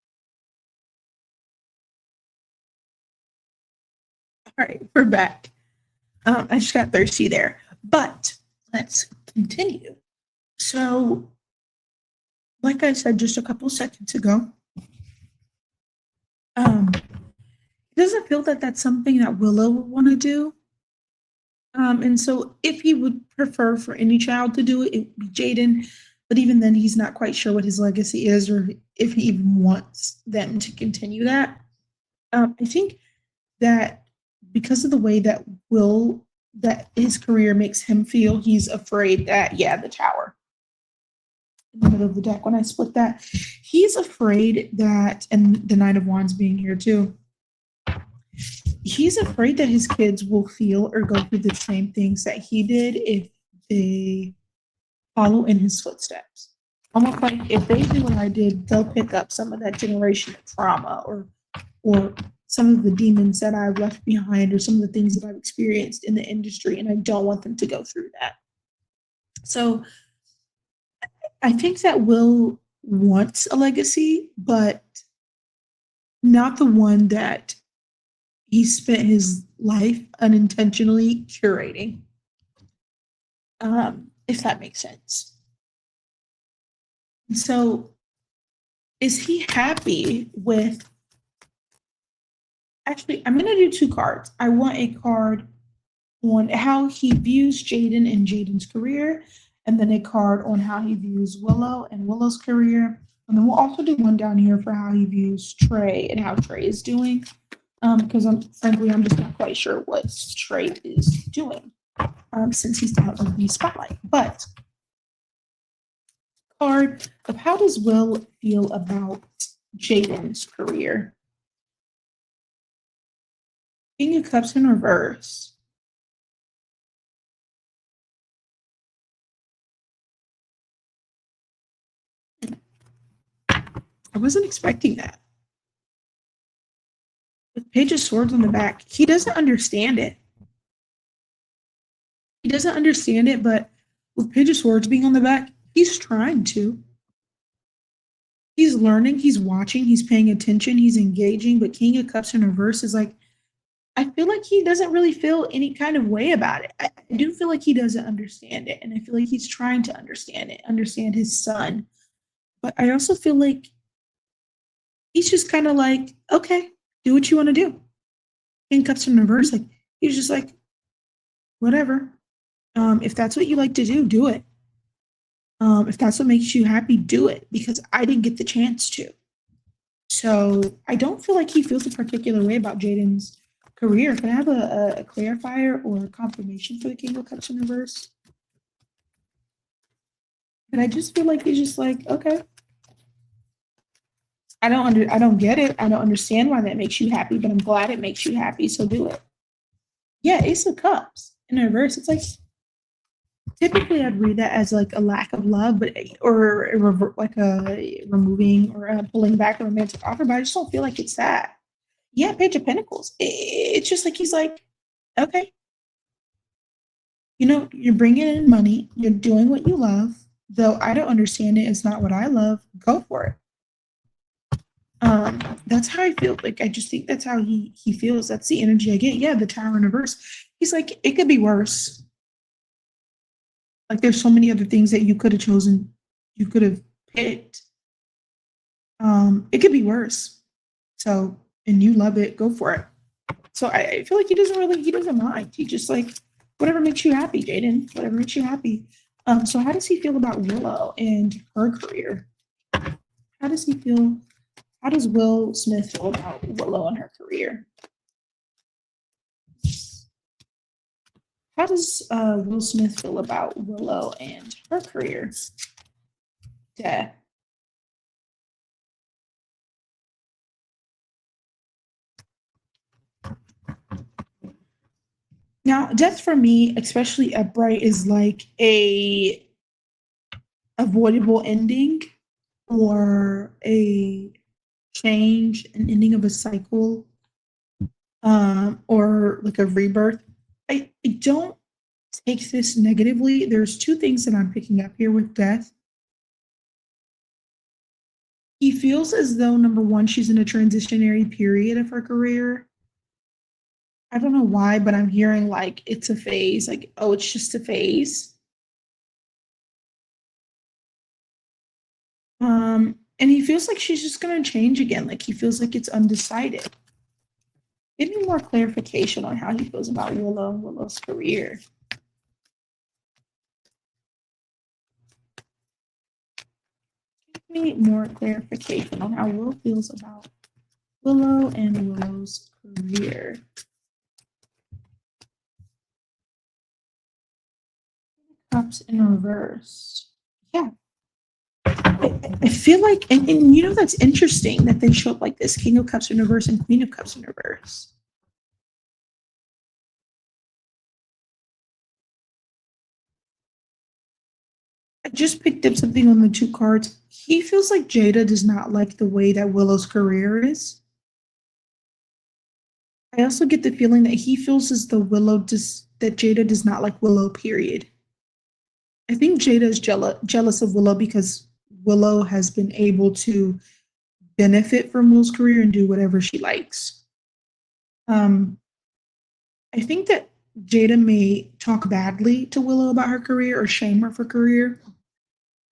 All right, we're back. I just got thirsty there. But let's continue. So, like I said just a couple seconds ago, he doesn't feel that that's something that Willow would want to do. And so if he would prefer for any child to do it, it would be Jaden. But even then, he's not quite sure what his legacy is or if he even wants them to continue that. I think that because of the way that his career makes him feel, he's afraid that, yeah, the Tower in the middle of the deck. When I split that, he's afraid that, and the Nine of Wands being here too, he's afraid that his kids will feel or go through the same things that he did if they follow in his footsteps. Almost like if they do what I did, they'll pick up some of that generational trauma or some of the demons that I've left behind or some of the things that I've experienced in the industry, and I don't want them to go through that. So I think that Will wants a legacy, but not the one that he spent his life unintentionally curating, if that makes sense. So is he happy with, actually, I'm going to do two cards. I want a card on how he views Jaden and Jaden's career, and then a card on how he views Willow and Willow's career. And then we'll also do one down here for how he views Trey and how Trey is doing. Because frankly, I'm just not quite sure what Trey is doing since he's out of the spotlight. But card of how does Will feel about Jaden's career? King of Cups in reverse. I wasn't expecting that. With Page of Swords on the back, he doesn't understand it. He doesn't understand it, but with Page of Swords being on the back, he's trying to. He's learning, he's watching, he's paying attention, he's engaging, but King of Cups in reverse is like, I feel like he doesn't really feel any kind of way about it. I do feel like he doesn't understand it, and I feel like he's trying to understand it, understand his son. But I also feel like he's just kind of like, okay, do what you want to do. King of Cups in reverse, like he's just like, whatever. If that's what you like to do, do it. If that's what makes you happy, do it, because I didn't get the chance to. So I don't feel like he feels a particular way about Jaden's career. Can I have a clarifier or a confirmation for the King of Cups in reverse? And I just feel like he's just like, okay. I don't get it. I don't understand why that makes you happy, but I'm glad it makes you happy, so do it. Yeah, Ace of Cups in reverse. It's like, typically I'd read that as like a lack of love, but or like a removing or a pulling back a romantic offer, but I just don't feel like it's that. Yeah, Page of Pentacles. It's just like he's like, okay, you're bringing in money, you're doing what you love, though I don't understand it. It's not what I love. Go for it. That's how I feel. Like I just think that's how he feels. That's the energy I get. Yeah, the Tower in reverse. He's like, it could be worse. Like there's so many other things that you could have chosen, you could have picked. It could be worse. So, and you love it, go for it. So I feel like he doesn't mind. He just like, whatever makes you happy, Jaden, whatever makes you happy. So how does he feel about Willow and her career? How does Will Smith feel about Willow and her career? How does Will Smith feel about Willow and her career? Yeah. Now, death for me, especially at Bright, is like a avoidable ending or a change, an ending of a cycle, or like a rebirth. I don't take this negatively. There's two things that I'm picking up here with death. He feels as though, number one, she's in a transitionary period of her career. I don't know why, but I'm hearing like it's a phase, like, oh, it's just a phase. And he feels like she's just going to change again. Like he feels like it's undecided. Give me more clarification on how he feels about Willow and Willow's career. Give me more clarification on how Will feels about Willow and Willow's career. Cups in reverse. Yeah. I feel like, and that's interesting that they show up like this: King of Cups in reverse and Queen of Cups in reverse. I just picked up something on the two cards. He feels like Jada does not like the way that Willow's career is. I also get the feeling that he feels as though that Jada does not like Willow, period. I think Jada is jealous of Willow because Willow has been able to benefit from Willow's career and do whatever she likes. Um, I think that Jada may talk badly to Willow about her career or shame her for career,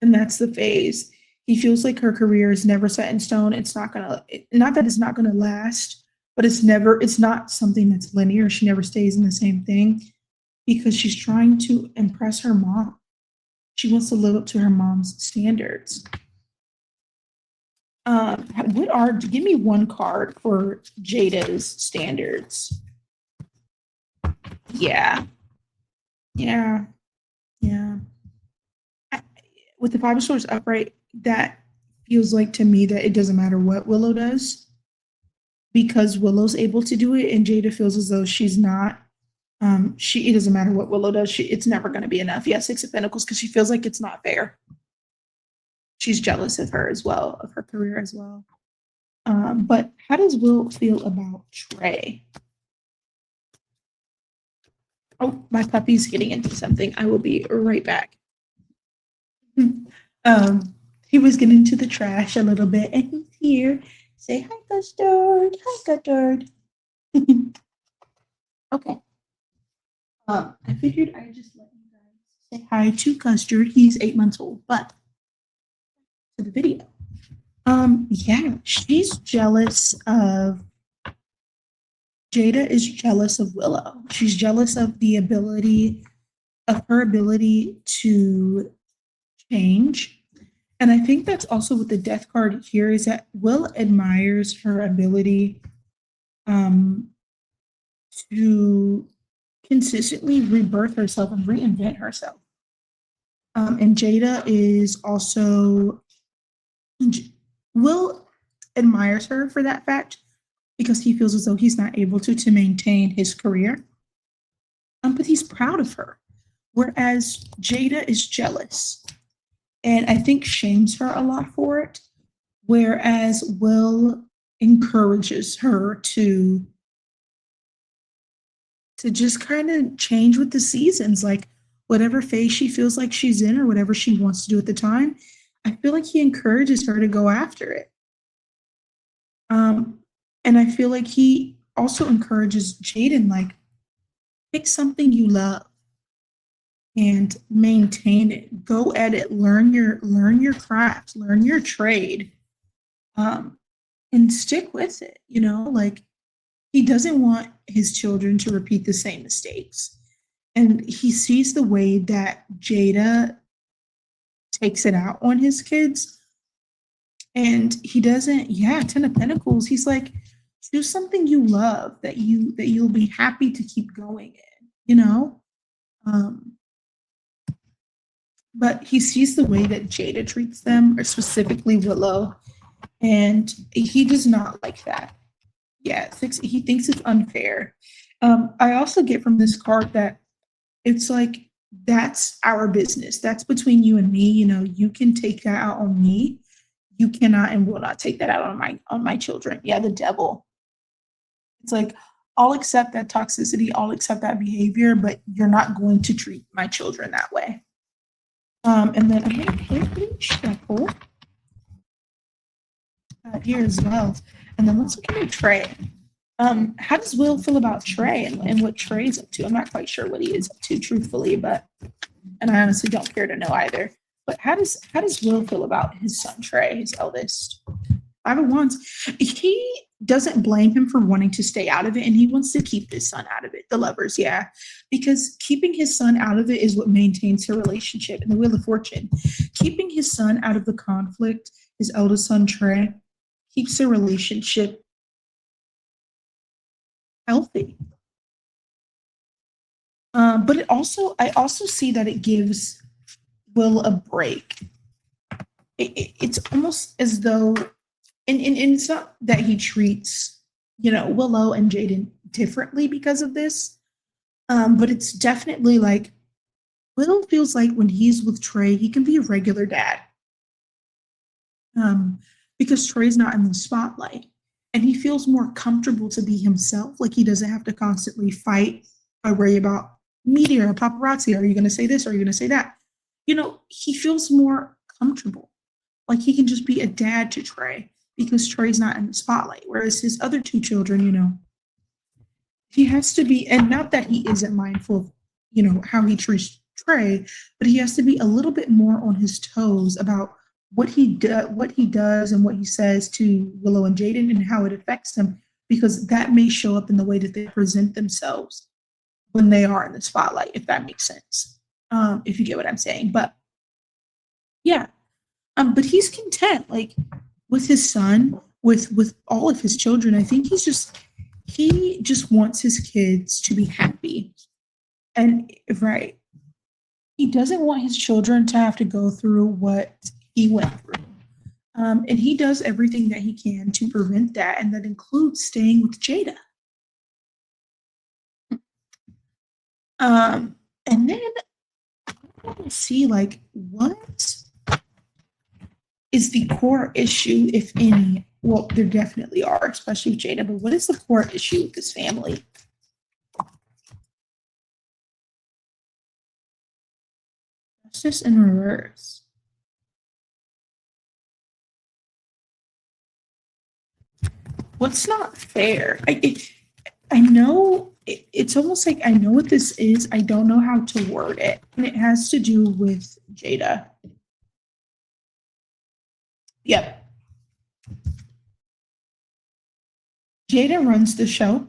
and that's the phase. He feels like her career is never set in stone. It's not gonna, not that it's not gonna last, but it's not something that's linear. She never stays in the same thing because she's trying to impress her mom. She wants to live up to her mom's standards. Give me one card for Jada's standards. Yeah, yeah, yeah. With the Five of Swords upright, that feels like to me that it doesn't matter what Willow does because Willow's able to do it, and Jada feels as though she's not. It doesn't matter what Willow does. It's never going to be enough. Yeah, Six of Pentacles because she feels like it's not fair. She's jealous of her as well, of her career as well. But how does Will feel about Trey? Oh, my puppy's getting into something. I will be right back. He was getting into the trash a little bit, and he's here. Say hi, Custard. Hi, Custard. Okay. I figured I'd just let you guys say hi to Custard. He's 8 months old, but to the video. Yeah, she's jealous of Jada is jealous of Willow. She's jealous of her ability to change. And I think that's also what the death card here is that Will admires her ability to consistently rebirth herself and reinvent herself. And Jada is also, Will admires her for that fact because he feels as though he's not able to maintain his career. But he's proud of her. Whereas Jada is jealous and I think shames her a lot for it. Whereas Will encourages her to just kind of change with the seasons, like whatever phase she feels like she's in or whatever she wants to do at the time. I feel like he encourages her to go after it. And I feel like he also encourages Jaden, like, pick something you love and maintain it. Go at it. Learn your craft. Learn your trade. And stick with it. You know, like he doesn't want his children to repeat the same mistakes. And he sees the way that Jada takes it out on his kids. And he doesn't, 10 of Pentacles. He's like, do something you love that you'll be happy to keep going in, you know? But he sees the way that Jada treats them, or specifically Willow, and he does not like that. Yeah, he thinks it's unfair. I also get from this card that it's like, that's our business. That's between you and me. You know, you can take that out on me. You cannot and will not take that out on my children. Yeah, the devil. It's like, I'll accept that toxicity, I'll accept that behavior, but you're not going to treat my children that way. And then I'm going to quickly shuffle here as well. And then let's look at Trey. How does Will feel about Trey and what Trey's up to? I'm not quite sure what he is up to, truthfully, and I honestly don't care to know either. But how does Will feel about his son Trey, his eldest? Five of Wands. He doesn't blame him for wanting to stay out of it, and he wants to keep his son out of it. The lovers, yeah, because keeping his son out of it is what maintains their relationship. And the Wheel of Fortune, keeping his son out of the conflict, his eldest son Trey, keeps their relationship healthy. But I also see that it gives Will a break. It's almost as though, and it's not that he treats, Willow and Jaden differently because of this, but it's definitely like Will feels like when he's with Trey, he can be a regular dad, um, because Trey's not in the spotlight, and he feels more comfortable to be himself. Like he doesn't have to constantly fight or worry about media or paparazzi. Are you going to say this? Are you going to say that? He feels more comfortable. Like he can just be a dad to Trey because Trey's not in the spotlight. Whereas his other two children, he has to be, and not that he isn't mindful of, how he treats Trey, but he has to be a little bit more on his toes about what he does and what he says to Willow and Jaden and how it affects them, because that may show up in the way that they present themselves when they are in the spotlight, if that makes sense. If you get what I'm saying. But yeah, but he's content, like with his son, with all of his children. I think he just wants his kids to be happy. And right, he doesn't want his children to have to go through what he went through. And he does everything that he can to prevent that, and that includes staying with Jada. And then I want to see, like, what is the core issue, if any? Well, there definitely are, especially with Jada, but what is the core issue with this family? Justice in reverse. What's not fair? I know it's almost like I know what this is. I don't know how to word it. And it has to do with Jada. Yep. Jada runs the show.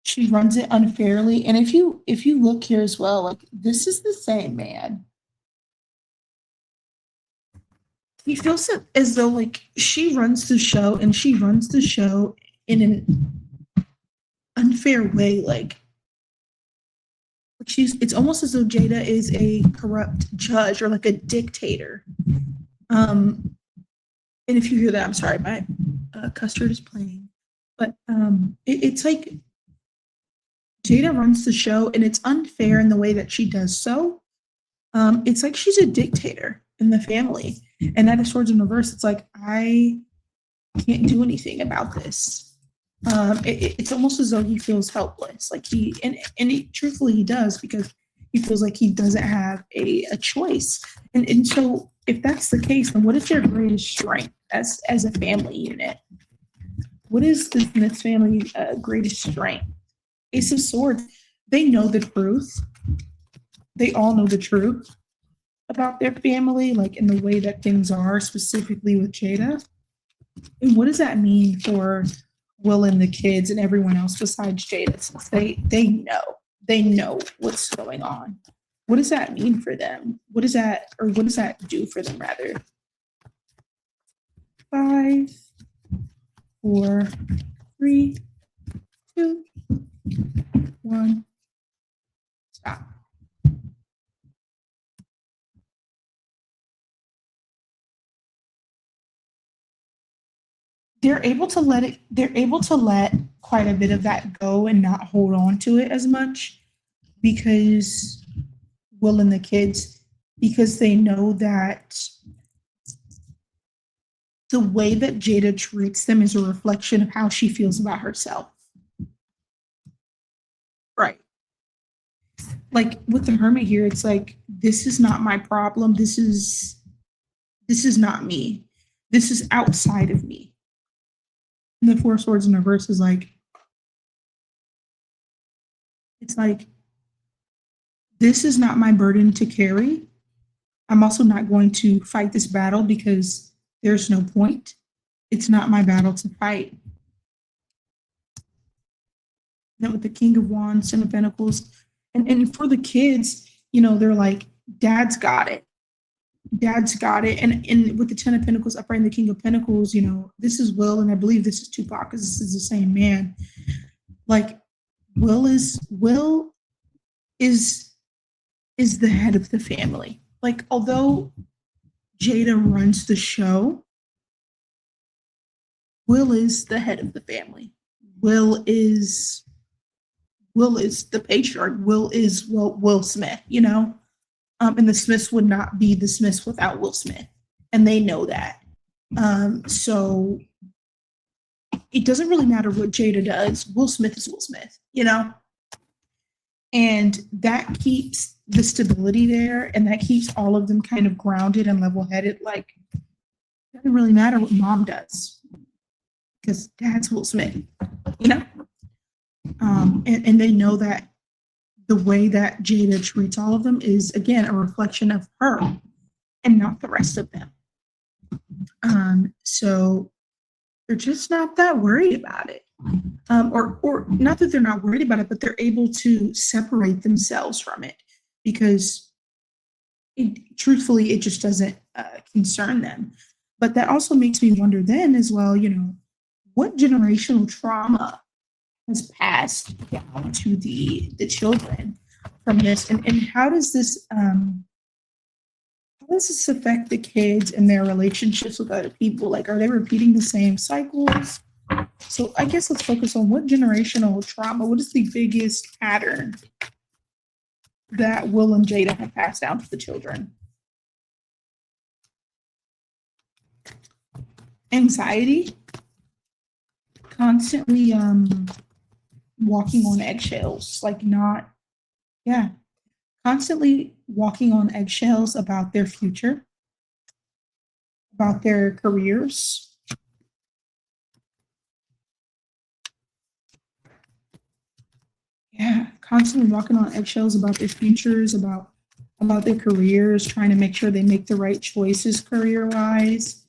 She runs it unfairly. And if you look here as well, like this is the same man. He feels as though like she runs the show, and she runs the show in an unfair way. Like it's almost as though Jada is a corrupt judge or like a dictator. And if you hear that, I'm sorry, my custard is playing. But it's like Jada runs the show, and it's unfair in the way that she does so. It's like she's a dictator in the family. And that is Swords in Reverse. It's like, I can't do anything about this. It's almost as though he feels helpless. Like truthfully he does, because he feels like he doesn't have a choice. And so if that's the case, then what is their greatest strength as a family unit? What is this family's greatest strength? Ace of Swords. They know the truth. They all know the truth about their family, like in the way that things are, specifically with Jada. And what does that mean for Will and the kids and everyone else besides Jada, since they know what's going on? What does that mean for them? What does that do for them, rather? 5, 4, 3, 2, 1. Stop. They're able to let quite a bit of that go and not hold on to it as much, because Will and the kids, because they know that the way that Jada treats them is a reflection of how she feels about herself. Right. Like with the hermit here, it's like, this is not my problem. This is not me. This is outside of me. And the Four Swords in Reverse is like, it's like, this is not my burden to carry. I'm also not going to fight this battle because there's no point. It's not my battle to fight. Then with the King of Wands, Ten of Pentacles, and for the kids, they're like, Dad's got it. Dad's got it. And with the Ten of Pentacles upright and the King of Pentacles, this is Will, and I believe this is Tupac, because this is the same man. Like, Will is the head of the family. Like, although Jada runs the show, Will is the head of the family. Will is Will is the patriarch. Will is Will Smith, you know? And the Smiths would not be the Smiths without Will Smith. And they know that. So it doesn't really matter what Jada does. Will Smith is Will Smith, you know? And that keeps the stability there, and that keeps all of them kind of grounded and level-headed. Like, it doesn't really matter what mom does, because dad's Will Smith, you know? And they know that the way that Jada treats all of them is, again, a reflection of her and not the rest of them. So they're just not that worried about it. Or not that they're not worried about it, but they're able to separate themselves from it, because truthfully, it just doesn't concern them. But that also makes me wonder then as well, you know, what generational trauma has passed down to the children from this, and how does this affect the kids and their relationships with other people? Like, are they repeating the same cycles? So I guess let's focus on what generational trauma, what is the biggest pattern that Will and Jada have passed down to the children? Anxiety, constantly walking on eggshells, constantly walking on eggshells about their future, about their careers. Yeah, constantly walking on eggshells about their futures, about their careers, trying to make sure they make the right choices career-wise,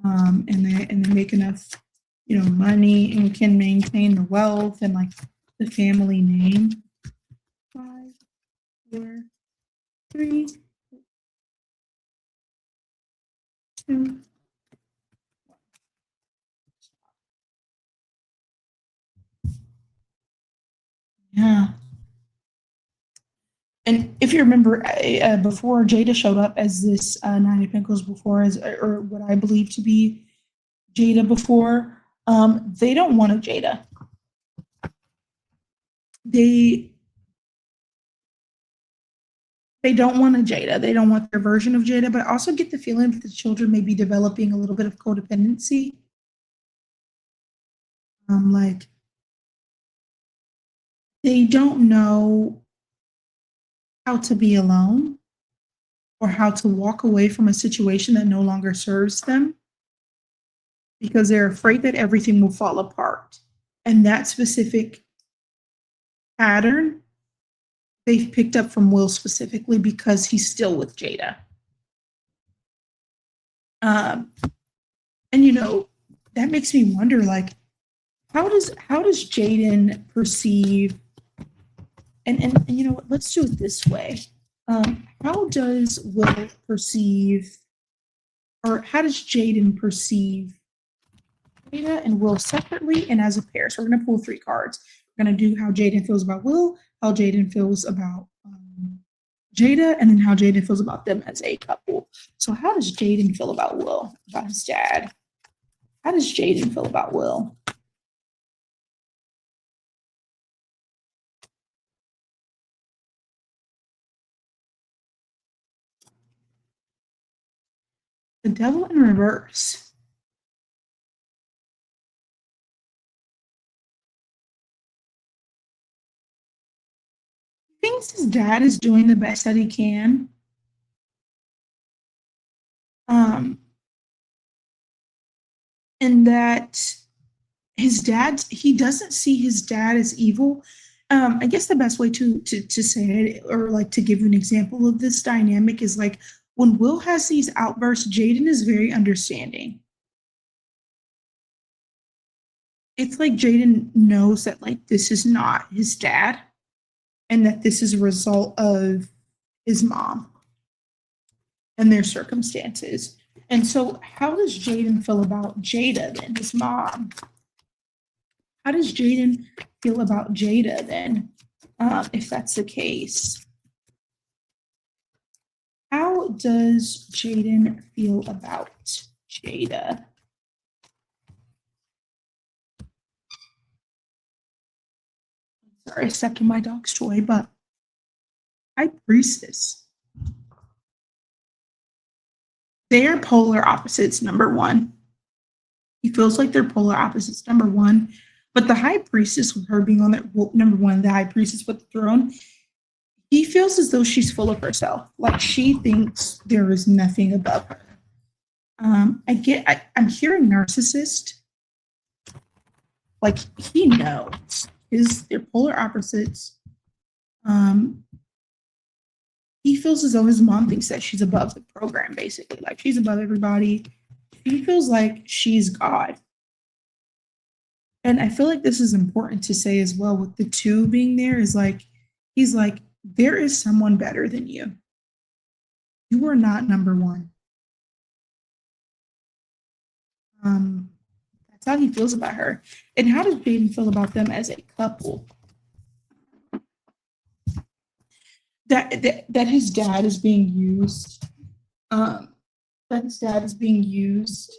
and they make enough, you know, money and can maintain the wealth and like the family name. 5, 4, 3, 2. Yeah. And if you remember, before Jada showed up as this Nine of Pentacles before, or what I believe to be Jada before, they don't want a Jada. They don't want a Jada. They don't want their version of Jada, but I also get the feeling that the children may be developing a little bit of codependency. Like, they don't know how to be alone or how to walk away from a situation that no longer serves them, because they're afraid that everything will fall apart. And that specific pattern they've picked up from Will specifically, because he's still with Jada. And you know, that makes me wonder, like, how does Jaden perceive, and you know what, let's do it this way. How does Will perceive, or how does Jaden perceive Jada and Will separately and as a pair? So we're going to pull 3 cards. We're going to do how Jaden feels about Will, how Jaden feels about Jada, and then how Jaden feels about them as a couple. So how does Jaden feel about Will, about his dad? How does Jaden feel about Will? The Devil in reverse. He thinks his dad is doing the best that he can. And that he doesn't see his dad as evil. I guess the best way to say it, or like to give you an example of this dynamic, is like when Will has these outbursts, Jaden is very understanding. It's like Jaden knows that like this is not his dad, and that this is a result of his mom and their circumstances. And so how does Jaden feel about Jada then, his mom? How does Jaden feel about Jada then, if that's the case? How does Jaden feel about Jada? Sorry, I stepped on my dog's toy, but High Priestess. They are polar opposites, number one. He feels like they're polar opposites, number one. But the High Priestess, with her being on that, well, number one, the High Priestess with the throne, he feels as though she's full of herself. Like she thinks there is nothing above her. I'm hearing narcissist. Like he knows they're polar opposites. He feels as though his mom thinks that she's above the program, basically. Like she's above everybody. He feels like she's God. And I feel like this is important to say as well with the two being there is like, he's like, there is someone better than you. You are not number one. That's how he feels about her. And how does Jaden feel about them as a couple? That his dad is being used. That his dad is being used,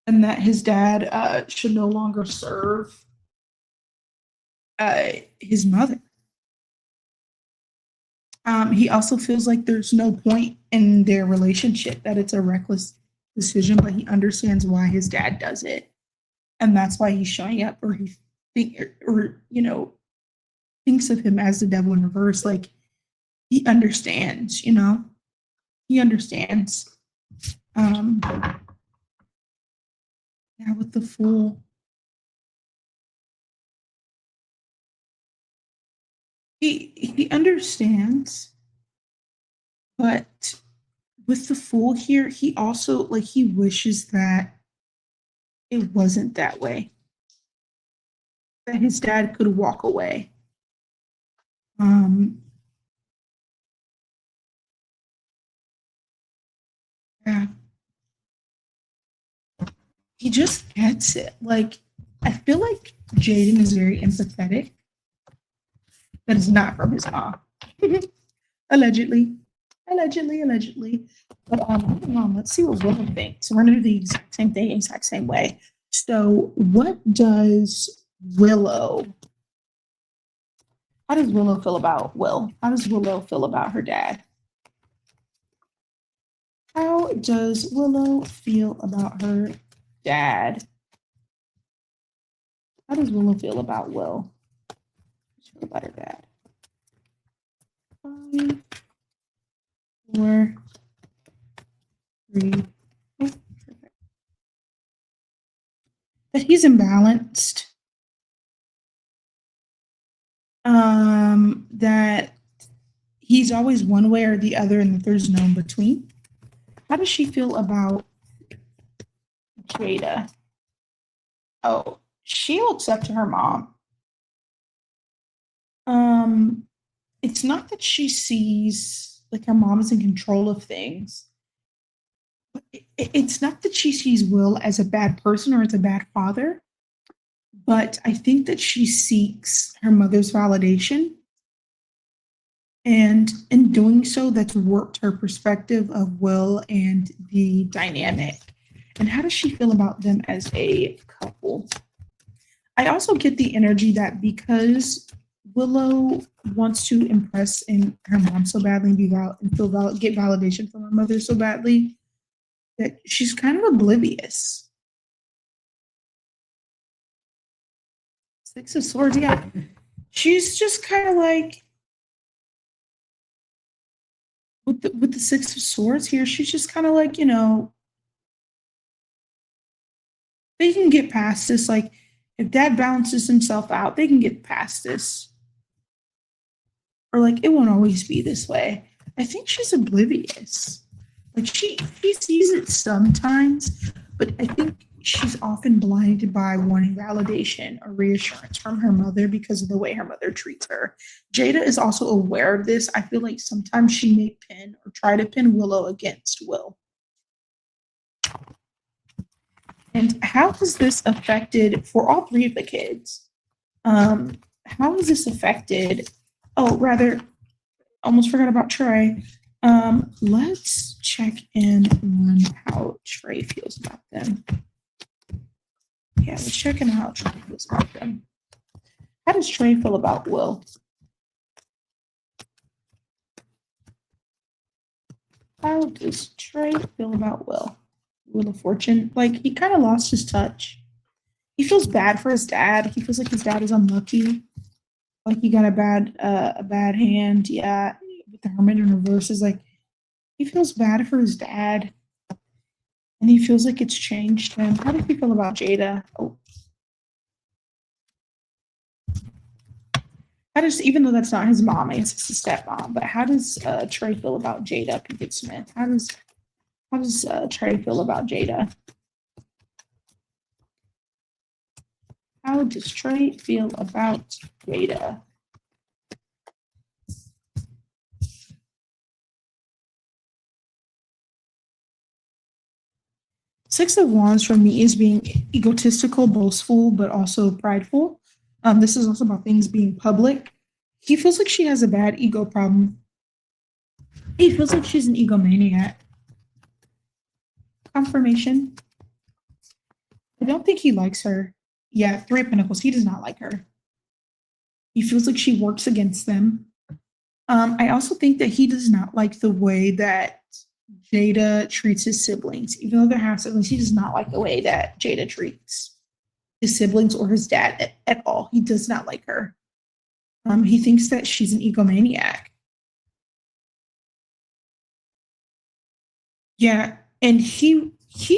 and that his dad should no longer serve his mother. He also feels like there's no point in their relationship, that it's a reckless decision, but he understands why his dad does it. And that's why he's showing up, or he thinks of him as the devil in reverse. Like he understands, he understands. Yeah, with the Fool. He understands, but with the Fool here, he also he wishes that it wasn't that way. That his dad could walk away. Yeah. He just gets it. Like, I feel like Jaden is very empathetic. That is not from his mom. Allegedly. But moving on, let's see what Willow thinks. We're gonna do the exact same thing, exact same way. So what does Willow, how does Willow feel about Will? How does Willow feel about her dad? How does Willow feel about her dad? How does Willow feel about Will? How does she feel about her dad? 5, 4, 3. Oh, perfect. That he's imbalanced. That he's always one way or the other, and that there's no in between. How does she feel about Jada? Oh, she looks up to her mom. It's not that she sees like her mom is in control of things. It's not that she sees Will as a bad person or as a bad father, but I think that she seeks her mother's validation. And in doing so, that's warped her perspective of Will and the dynamic. And how does she feel about them as a couple? I also get the energy that because Willow wants to impress in her mom so badly and get validation from her mother so badly, that she's kind of oblivious. 6 of Swords, yeah. She's just kind of like, with the 6 of Swords here, she's just kind of like, they can get past this. Like, if dad balances himself out, they can get past this. Or like, it won't always be this way. I think she's oblivious. Like she sees it sometimes, but I think she's often blinded by wanting validation or reassurance from her mother because of the way her mother treats her. Jada is also aware of this. I feel like sometimes she may pin or try to pin Willow against Will. And how has this affected, for all 3 of the kids, how has this affected, almost forgot about Trey. Let's check in on how Trey feels about them. Yeah, let's check in how Trey feels about them. How does Trey feel about Will? How does Trey feel about Will? Wheel of Fortune. Like, he kind of lost his touch. He feels bad for his dad. He feels like his dad is unlucky. Like he got a bad hand. Yeah, with the Hermit in reverse is like he feels bad for his dad, and he feels like it's changed him. How does he feel about Jada? Oh. How does, even though that's not his mom, it's his stepmom, but how does Trey feel about Jada Pinkett Smith? How does Trey feel about Jada? How does Trey feel about Jada? Six of Wands for me is being egotistical, boastful, but also prideful. This is also about things being public. He feels like she has a bad ego problem. He feels like she's an egomaniac. Confirmation. I don't think he likes her. Yeah, Three of Pentacles. He does not like her. He feels like she works against them. I also think that he does not like the way that Jada treats his siblings. Even though they're half siblings, he does not like the way that Jada treats his siblings or his dad at all. He does not like her. He thinks that she's an egomaniac. Yeah, and he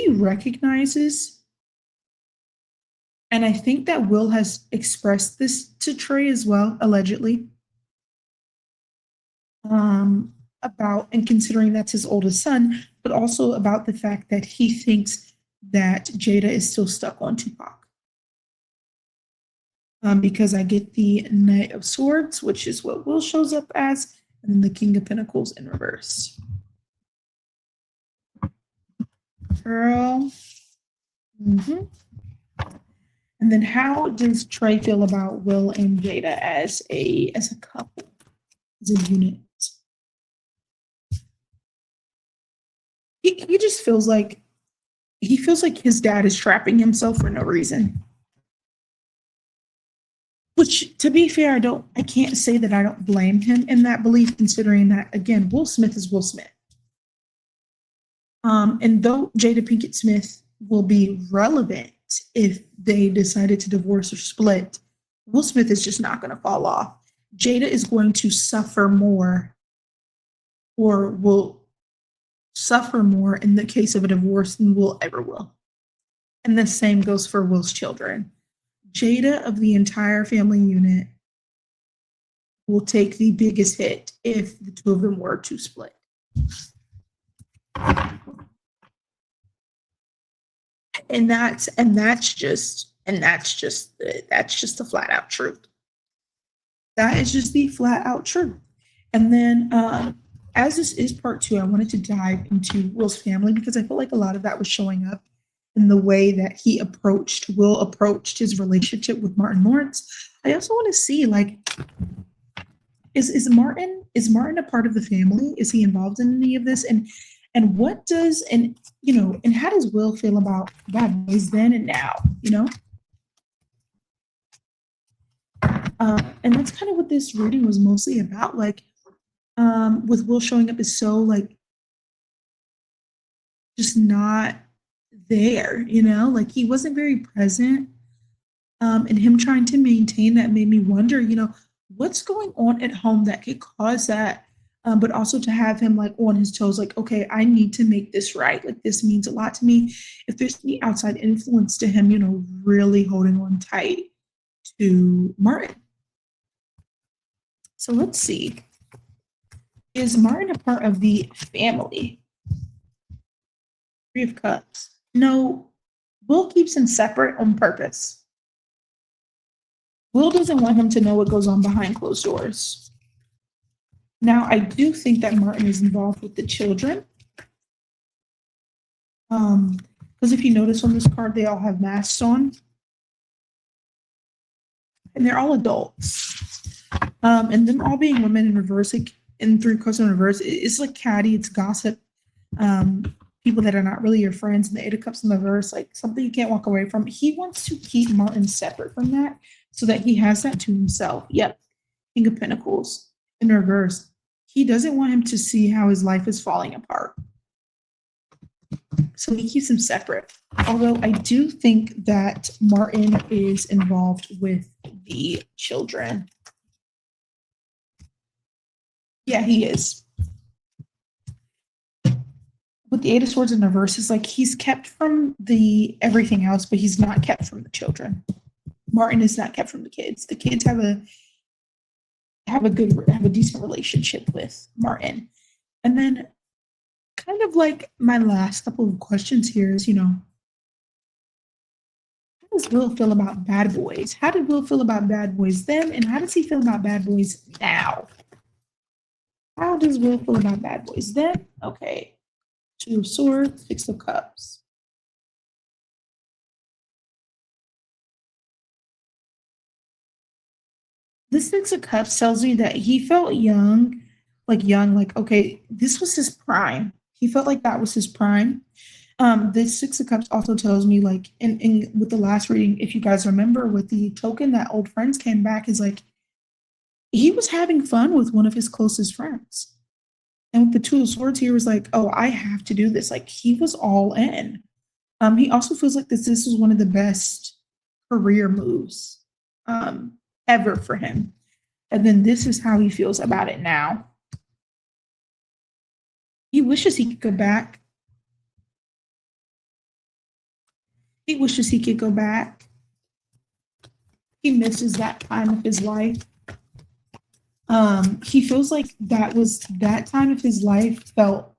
recognizes, and I think that Will has expressed this to Trey as well, allegedly. About, and considering that's his oldest son, but also about the fact that he thinks that Jada is still stuck on Tupac. Because I get the Knight of Swords, which is what Will shows up as, and then the King of Pentacles in reverse. Girl. Mm-hmm. And then how does Trey feel about Will and Jada as a couple, as a unit? He just feels like his dad is trapping himself for no reason. Which, to be fair, I can't say that I don't blame him in that belief, considering that, again, Will Smith is Will Smith. And though Jada Pinkett Smith will be relevant if they decided to divorce or split, Will Smith is just not going to fall off. Jada is going to suffer more, or will suffer more in the case of a divorce than Will ever will. And the same goes for Will's children. Jada, of the entire family unit, will take the biggest hit if the two of them were to split. And that's just the flat out truth. That is just the flat out truth. And then as this is part 2, I wanted to dive into Will's family because I feel like a lot of that was showing up in the way that Will approached his relationship with Martin Lawrence. I also want to see, like, is Martin a part of the family? Is he involved in any of this? And what does, and how does Will feel about bad boys then and now, and that's kind of what this reading was mostly about. Like, with Will showing up is so, like, just not there, like he wasn't very present. And him trying to maintain that made me wonder, what's going on at home that could cause that. But also to have him, like, on his toes, like, okay, I need to make this right. Like, this means a lot to me. If there's any outside influence to him, really holding on tight to Martin. So let's see. Is Martin a part of the family? Three of Cups. No, Will keeps him separate on purpose. Will doesn't want him to know what goes on behind closed doors. Now, I do think that Martin is involved with the children. Because if you notice on this card, they all have masks on. And they're all adults. And them all being women in reverse, like in Three Cups in reverse, it's like catty, it's gossip. People that are not really your friends, and the Eight of Cups in the reverse, like something you can't walk away from. He wants to keep Martin separate from that so that he has that to himself. Yep, King of Pentacles in reverse. He doesn't want him to see how his life is falling apart. So he keeps them separate. Although I do think that Martin is involved with the children. Yeah, he is. With the Eight of Swords in reverse, is like he's kept from the everything else, but he's not kept from the children. Martin is not kept from the kids. The kids have a decent relationship with Martin. And then kind of like my last couple of questions here is, how does Will feel about bad boys? How did Will feel about bad boys then? And how does he feel about bad boys now? How does Will feel about bad boys then? Okay. Two of Swords, Six of Cups. The Six of Cups tells me that he felt young, okay, this was his prime. He felt like that was his prime. This Six of Cups also tells me, like, in with the last reading, if you guys remember, with the token that old friends came back, is like he was having fun with one of his closest friends. And with the Two of Swords here was like, oh, I have to do this. Like, he was all in. He also feels like this was one of the best career moves ever for him. And then this is how he feels about it now. He wishes he could go back. He wishes he could go back. He misses that time of his life. He feels like that time of his life felt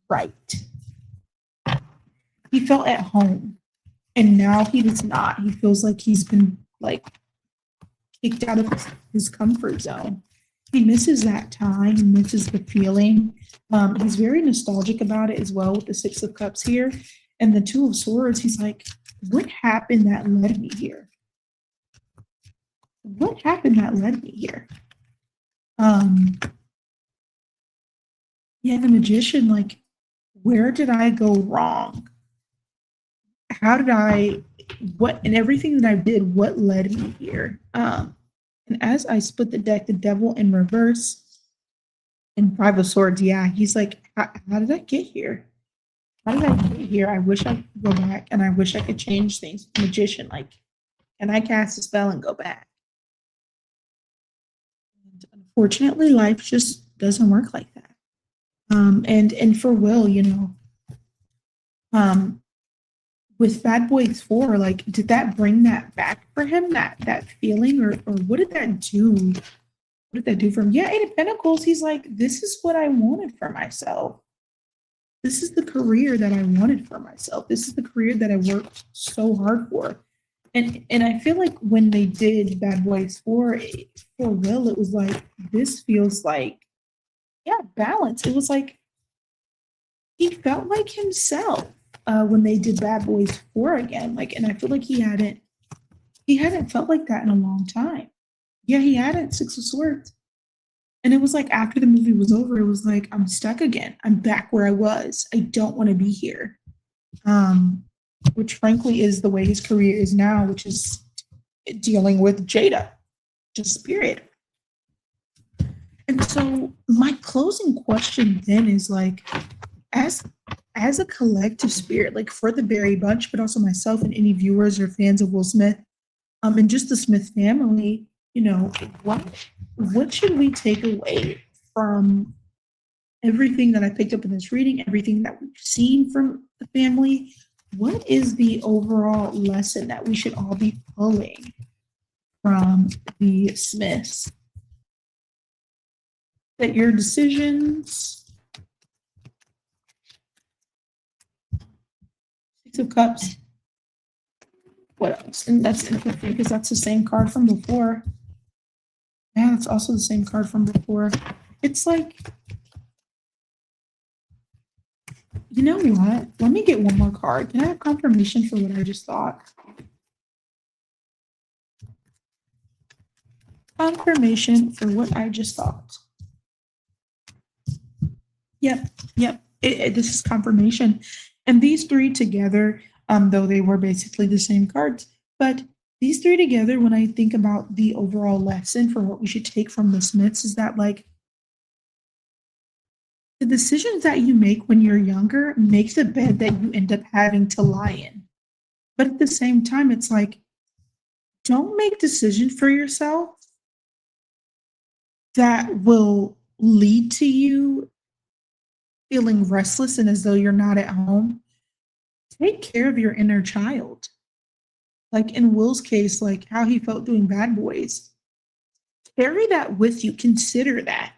right. He felt at home, and now he does not. He feels like he's been kicked out of his comfort zone. He misses that time. He misses the feeling. He's very nostalgic about it as well with the Six of Cups here. And the Two of Swords, he's like, what happened that led me here? What happened that led me here? Yeah, the Magician, like, where did I go wrong? How did and everything that I did, what led me here? And as I split the deck, the Devil in reverse and Five of Swords, yeah, he's like, how did I get here? How did I get here? I wish I could go back, and I wish I could change things. Magician, like, can I cast a spell and go back? And unfortunately, life just doesn't work like that. And for Will, with Bad Boys 4, like, did that bring that back for him, that feeling, or what did that do? What did that do for him? Yeah, Eight of Pentacles, he's like, this is what I wanted for myself. This is the career that I wanted for myself. This is the career that I worked so hard for. And I feel like when they did Bad Boys 4, for Will, it was like, this feels like, yeah, balance. It was like, he felt like himself when they did Bad Boys 4 again. Like, and I feel like he hadn't felt like that in a long time. Yeah, he hadn't. Six of Swords. And it was like after the movie was over, it was like, I'm stuck again. I'm back where I was. I don't want to be here. Which frankly is the way his career is now, which is dealing with Jada, just period. And so my closing question then is like, as a collective spirit, like for the Berry Bunch, but also myself and any viewers or fans of Will Smith, and just the Smith family, what should we take away from everything that I picked up in this reading, everything that we've seen from the family? What is the overall lesson that we should all be pulling from the Smiths? That your decisions, Six of Cups, what else? And that's interesting because that's the same card from before. Yeah, it's also the same card from before. It's like, you know what? Let me get one more card. Can I have confirmation for what I just thought? Confirmation for what I just thought. Yep. This is confirmation. And these three together, though they were basically the same cards, but these three together, when I think about the overall lesson for what we should take from this myths, is that like the decisions that you make when you're younger make the bed that you end up having to lie in. But at the same time, it's like, don't make decisions for yourself that will lead to you feeling restless and as though you're not at home. Take care of your inner child. Like in Will's case, like how he felt doing Bad Boys. Carry that with you. Consider that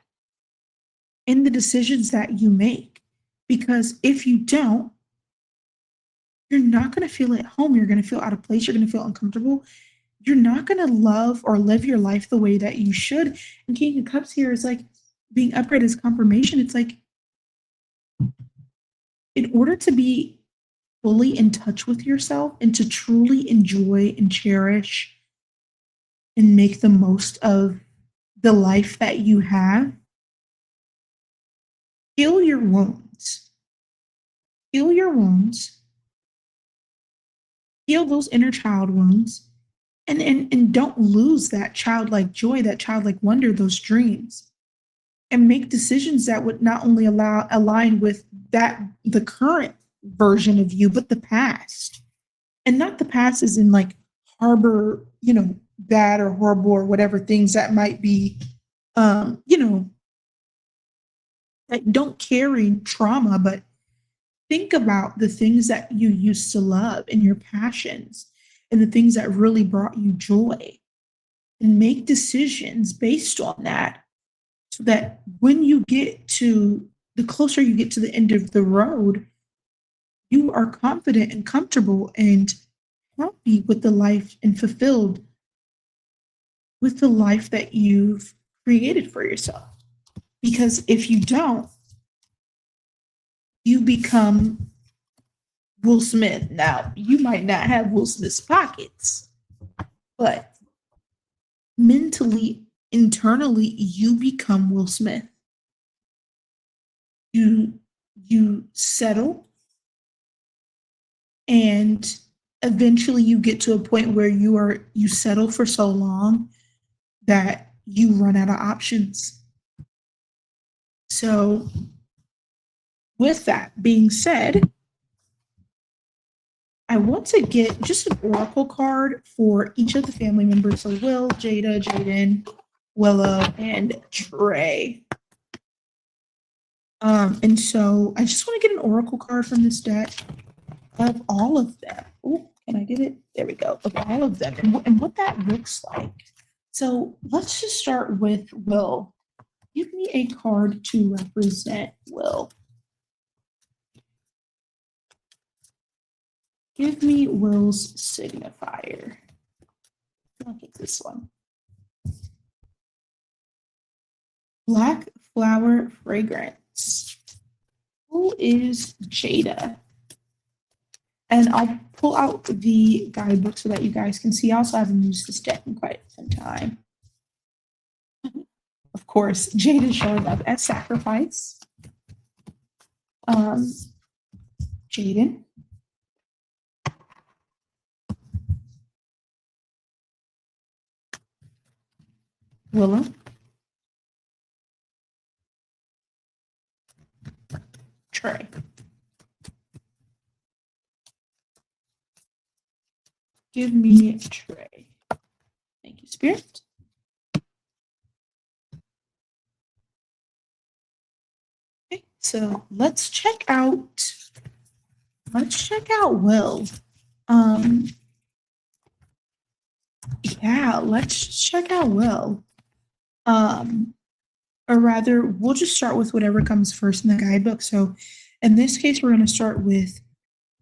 in the decisions that you make. Because if you don't, you're not going to feel at home. You're going to feel out of place. You're going to feel uncomfortable. You're not going to love or live your life the way that you should. And King of Cups here is like being upgraded as confirmation. It's like, in order to be fully in touch with yourself and to truly enjoy and cherish and make the most of the life that you have, heal your wounds. Heal your wounds. Heal those inner child wounds. And don't lose that childlike joy, that childlike wonder, those dreams. And make decisions that would not only align with that the current version of you, but the past. And not the past as in like harbor, bad or horrible or whatever things that might be, that don't carry trauma, but think about the things that you used to love and your passions and the things that really brought you joy, and make decisions based on that, so that when you get to the closer you get to the end of the road, you are confident and comfortable and happy with the life and fulfilled with the life that you've created for yourself. Because if you don't, you become Will Smith. Now, you might not have Will Smith's pockets, but mentally, internally, you become Will Smith. You settle, and eventually you get to a point where you settle for so long that you run out of options. So with that being said, I want to get just an oracle card for each of the family members. So Will, Jada, Jaden, Willow, and Trey. And so I just want to get an oracle card from this deck of all of them. Oh, can I get it? There we go. Of all of them and what that looks like. So let's just start with Will. Give me a card to represent Will. Give me Will's signifier. I'll get this one. Black flower fragrance. Who is Jada? And I'll pull out the guidebook so that you guys can see. I also haven't used this deck in quite some time. Of course, Jada showing up as sacrifice. Jaden. Willow. Trey. Give me Trey. Thank you, Spirit. Okay, so let's check out Will. Yeah, let's check out Will. Or rather, we'll just start with whatever comes first in the guidebook. So in this case, we're going to start with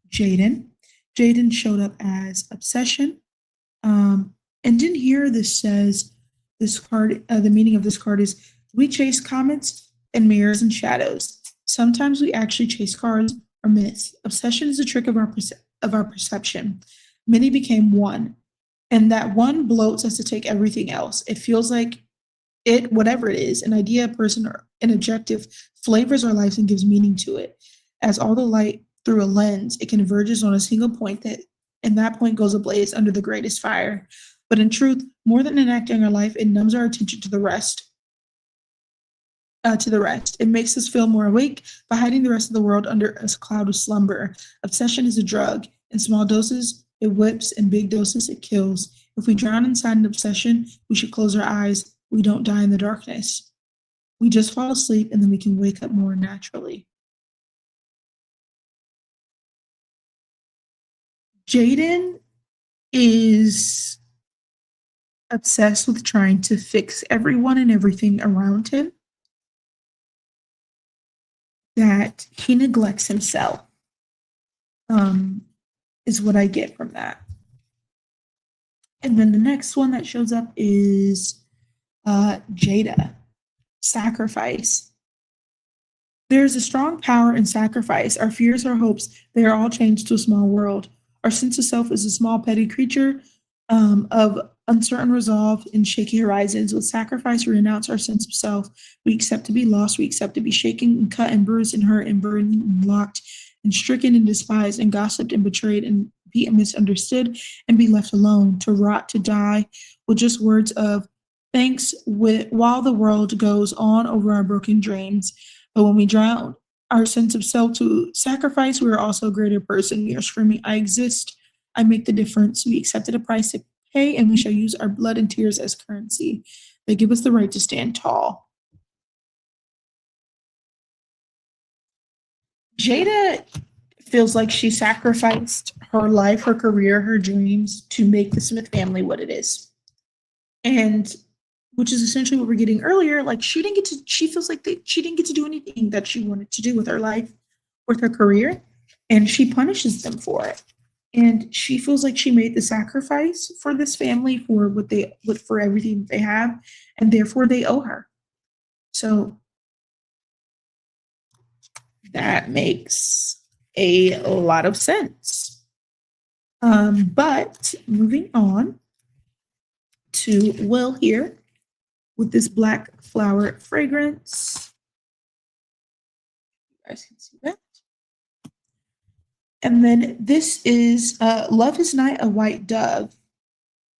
Jaden. Jaden showed up as obsession. And in here, this says, this card, the meaning of this card is, we chase comets and mirrors and shadows. Sometimes we actually chase cards or myths. Obsession is a trick of our perception. Many became one. And that one bloats us to take everything else. It feels like it, whatever it is, an idea, a person, or an objective, flavors our lives and gives meaning to it. As all the light through a lens, it converges on a single point that and that point goes ablaze under the greatest fire. But in truth, more than enacting our life, it numbs our attention to the rest. It makes us feel more awake by hiding the rest of the world under a cloud of slumber. Obsession is a drug. In small doses, it whips. In big doses, it kills. If we drown inside an obsession, we should close our eyes. We don't die in the darkness. We just fall asleep and then we can wake up more naturally. Jaden is obsessed with trying to fix everyone and everything around him, that he neglects himself, is what I get from that. And then the next one that shows up is Jada, sacrifice. There's a strong power in sacrifice. Our fears, our hopes, they are all changed to a small world. Our sense of self is a small, petty creature of uncertain resolve and shaky horizons. With sacrifice, we renounce our sense of self. We accept to be lost. We accept to be shaken and cut and bruised and hurt and burned and locked and stricken and despised and gossiped and betrayed and be misunderstood and be left alone, to rot, to die with just words of thanks while the world goes on over our broken dreams. But when we drown our sense of self to sacrifice, we are also a greater person. We are screaming, I exist. I make the difference. We accepted a price to pay, and we shall use our blood and tears as currency. They give us the right to stand tall. Jada feels like she sacrificed her life, her career, her dreams to make the Smith family what it is. And which is essentially what we're getting earlier. Like she feels like she didn't get to do anything that she wanted to do with her life, with her career, and she punishes them for it. And she feels like she made the sacrifice for this family, for for everything they have, and therefore they owe her. So that makes a lot of sense. But moving on to Will here with this black flower fragrance. You guys can see that. And then this is love is not a white dove,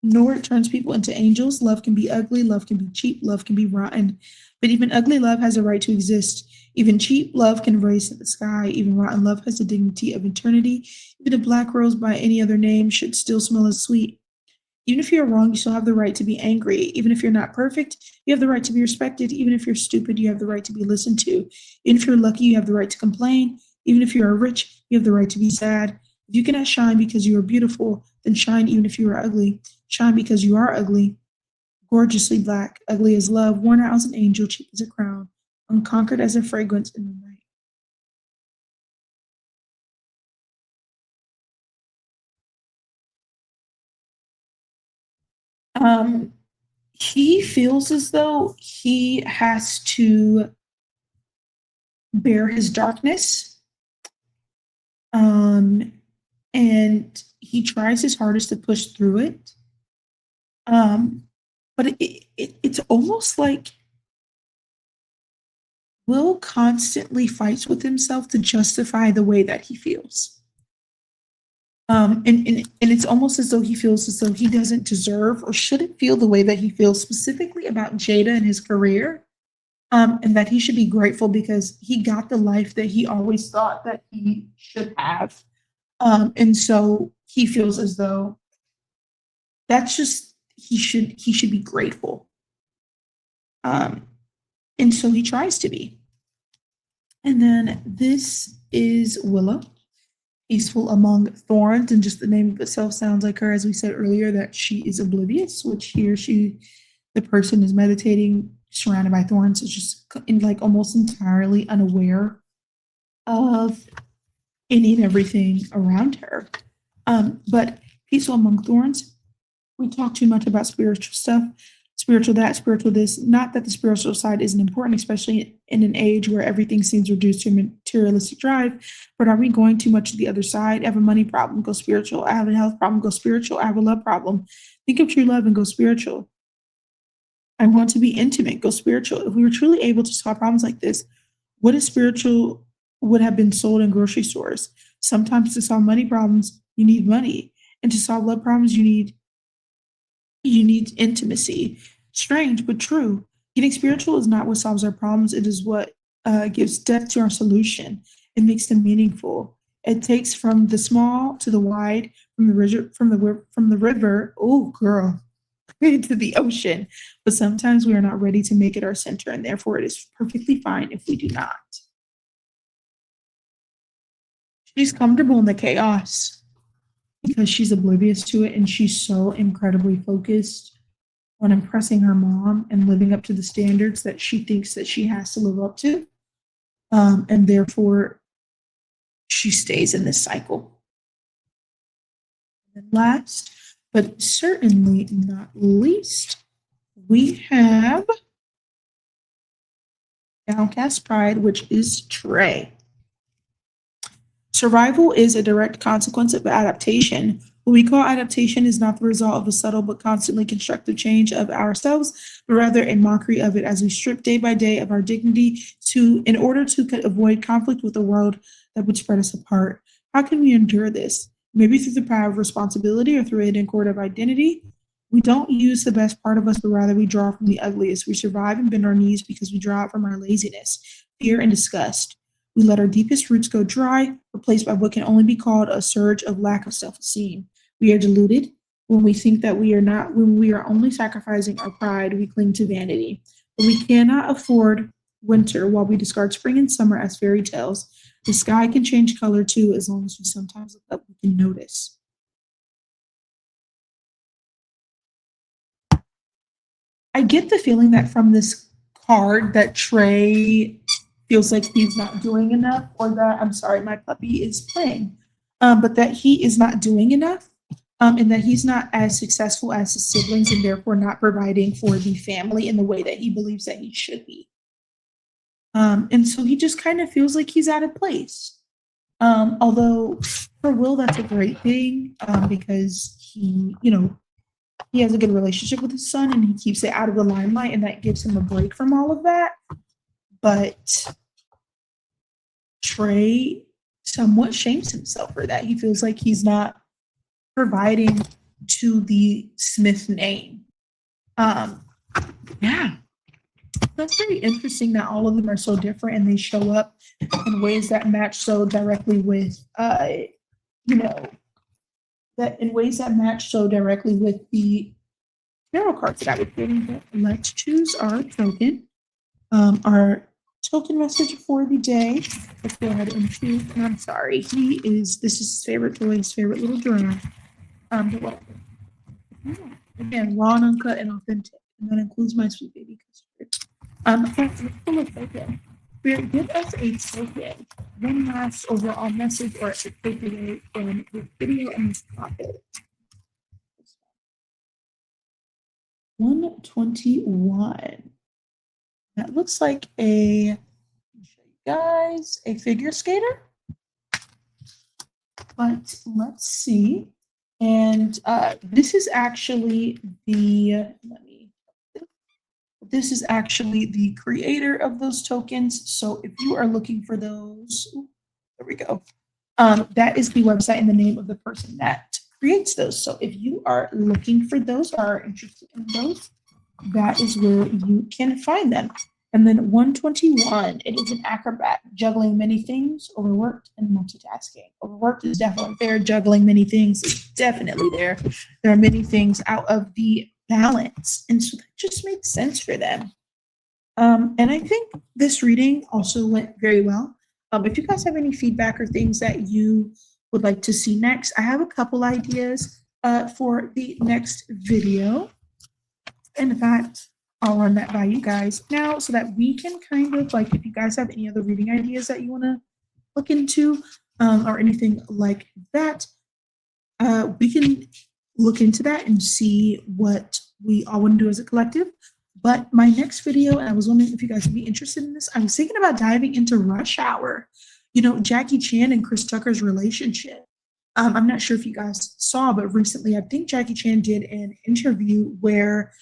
nor it turns people into angels. Love can be ugly, love can be cheap, love can be rotten. But even ugly love has a right to exist. Even cheap love can raise to the sky. Even rotten love has the dignity of eternity. Even a black rose by any other name should still smell as sweet. Even if you're wrong, you still have the right to be angry. Even if you're not perfect, you have the right to be respected. Even if you're stupid, you have the right to be listened to. Even if you're lucky, you have the right to complain. Even if you are rich, you have the right to be sad. If you cannot shine because you are beautiful, then shine even if you are ugly. Shine because you are ugly. Gorgeously black, ugly as love, worn out as an angel, cheap as a crown, unconquered as a fragrance in the night. He feels as though he has to bear his darkness, and he tries his hardest to push through it. But it's almost like Will constantly fights with himself to justify the way that he feels. And it's almost as though he feels as though he doesn't deserve or shouldn't feel the way that he feels specifically about Jada and his career, and that he should be grateful because he got the life that he always thought that he should have. And so he feels as though that's just he should be grateful. And so he tries to be. And then this is Willow, peaceful among thorns, and just the name of itself sounds like her, as we said earlier, that she is oblivious, which here the person is meditating surrounded by thorns, is just like almost entirely unaware of any and everything around her. But peaceful among thorns, we talk too much about spiritual stuff, spiritual that, spiritual this. Not that the spiritual side isn't important, especially in an age where everything seems reduced to a materialistic drive. But are we going too much to the other side? I have a money problem, go spiritual. I have a health problem, go spiritual. I have a love problem. Think of true love and go spiritual. I want to be intimate, go spiritual. If we were truly able to solve problems like this, what is spiritual would have been sold in grocery stores? Sometimes to solve money problems, you need money. And to solve love problems, you need intimacy. Strange, but true. Getting spiritual is not what solves our problems. It is what gives depth to our solution. It makes them meaningful. It takes from the small to the wide, from the river. Oh, girl, to the ocean. But sometimes we are not ready to make it our center, and therefore it is perfectly fine if we do not. She's comfortable in the chaos because she's oblivious to it, and she's so incredibly focused on impressing her mom and living up to the standards that she thinks that she has to live up to. And therefore, she stays in this cycle. And last, but certainly not least, we have Downcast Pride, which is Trey. Survival is a direct consequence of adaptation. What we call adaptation is not the result of a subtle but constantly constructive change of ourselves, but rather a mockery of it as we strip day by day of our dignity in order to avoid conflict with a world that would spread us apart. How can we endure this? Maybe through the power of responsibility or through a hidden cord of identity. We don't use the best part of us, but rather we draw from the ugliest. We survive and bend our knees because we draw from our laziness, fear, and disgust. We let our deepest roots go dry, replaced by what can only be called a surge of lack of self-esteem. We are deluded when we think that when we are only sacrificing our pride, we cling to vanity. But we cannot afford winter while we discard spring and summer as fairy tales. The sky can change color too, as long as we sometimes look up, we can notice. I get the feeling that from this card that Trey feels like he's not doing enough, or that, I'm sorry, my puppy is playing, but that he is not doing enough, and that he's not as successful as his siblings, and therefore not providing for the family in the way that he believes that he should be. And so he just kind of feels like he's out of place. Although for Will, that's a great thing, because he has a good relationship with his son and he keeps it out of the limelight, and that gives him a break from all of that. But Trey somewhat shames himself for that. He feels like he's not providing to the Smith name. Yeah. That's very interesting that all of them are so different and they show up in ways that match so directly with, that in ways that match so directly with the tarot cards that I was getting. But let's choose our token. Our token message for the day. Let's go ahead and choose. And I'm sorry, this is his favorite toy, his favorite little giraffe. Again, raw and uncut and authentic. And that includes my sweet baby custard. Let's pull a token. Spirit, give us a token. One last overall message or a takeaway from this video and this topic. 121. That looks like a, let me show you guys, a figure skater. But let's see. And this is actually this is actually the creator of those tokens. So if you are looking for those, there we go. That is the website and the name of the person that creates those. So if you are looking for those or are interested in those, that is where you can find them. And then 121, it is an acrobat, juggling many things, overworked, and multitasking. Overworked is definitely there. Juggling many things is definitely there. There are many things out of the balance. And so that just makes sense for them. And I think this reading also went very well. If you guys have any feedback or things that you would like to see next, I have a couple ideas for the next video. In fact, I'll run that by you guys now so that we can kind of, like, if you guys have any other reading ideas that you want to look into or anything like that, we can look into that and see what we all want to do as a collective. But my next video, and I was wondering if you guys would be interested in this, I was thinking about diving into Rush Hour, Jackie Chan and Chris Tucker's relationship. I'm not sure if you guys saw, but recently I think Jackie Chan did an interview where,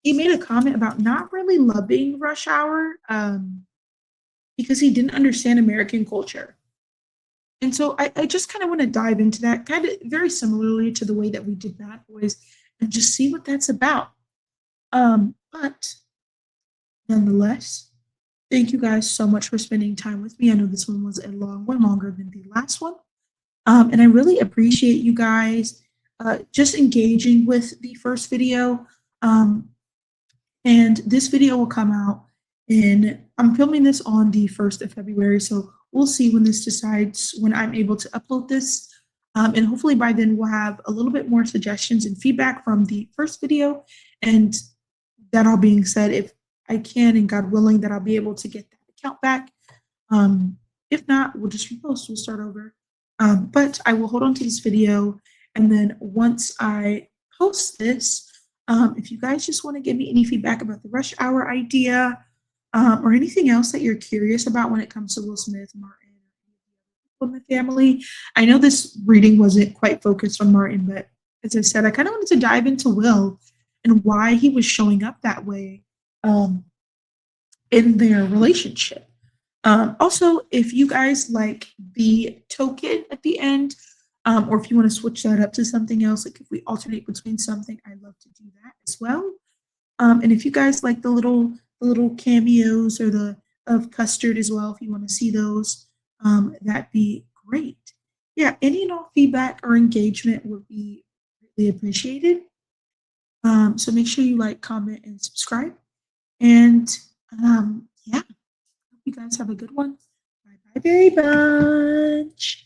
he made a comment about not really loving Rush Hour because he didn't understand American culture. And so I just kind of want to dive into that kind of very similarly to the way that we did Bad Boys and just see what that's about. But nonetheless, thank you guys so much for spending time with me. I know this one was a long one, longer than the last one. And I really appreciate you guys just engaging with the first video. Um, and this video will come out I'm filming this on the 1st of February. So we'll see when this decides when I'm able to upload this. And hopefully by then we'll have a little bit more suggestions and feedback from the first video. And that all being said, if I can and God willing that I'll be able to get that account back. If not, we'll just repost, we'll start over. But I will hold on to this video. And then once I post this, if you guys just want to give me any feedback about the rush hour idea or anything else that you're curious about when it comes to Will Smith, Martin, from the family. I know this reading wasn't quite focused on Martin, but as I said, I kind of wanted to dive into Will and why he was showing up that way in their relationship. Also, if you guys like the token at the end, or if you want to switch that up to something else, like if we alternate between something, I'd love to do that as well. And if you guys like the little cameos or the of Custard as well, if you want to see those, that'd be great. Yeah, any and all feedback or engagement would be greatly appreciated. So make sure you like, comment, and subscribe. And yeah, hope you guys have a good one. Bye bye, Berry Bunch.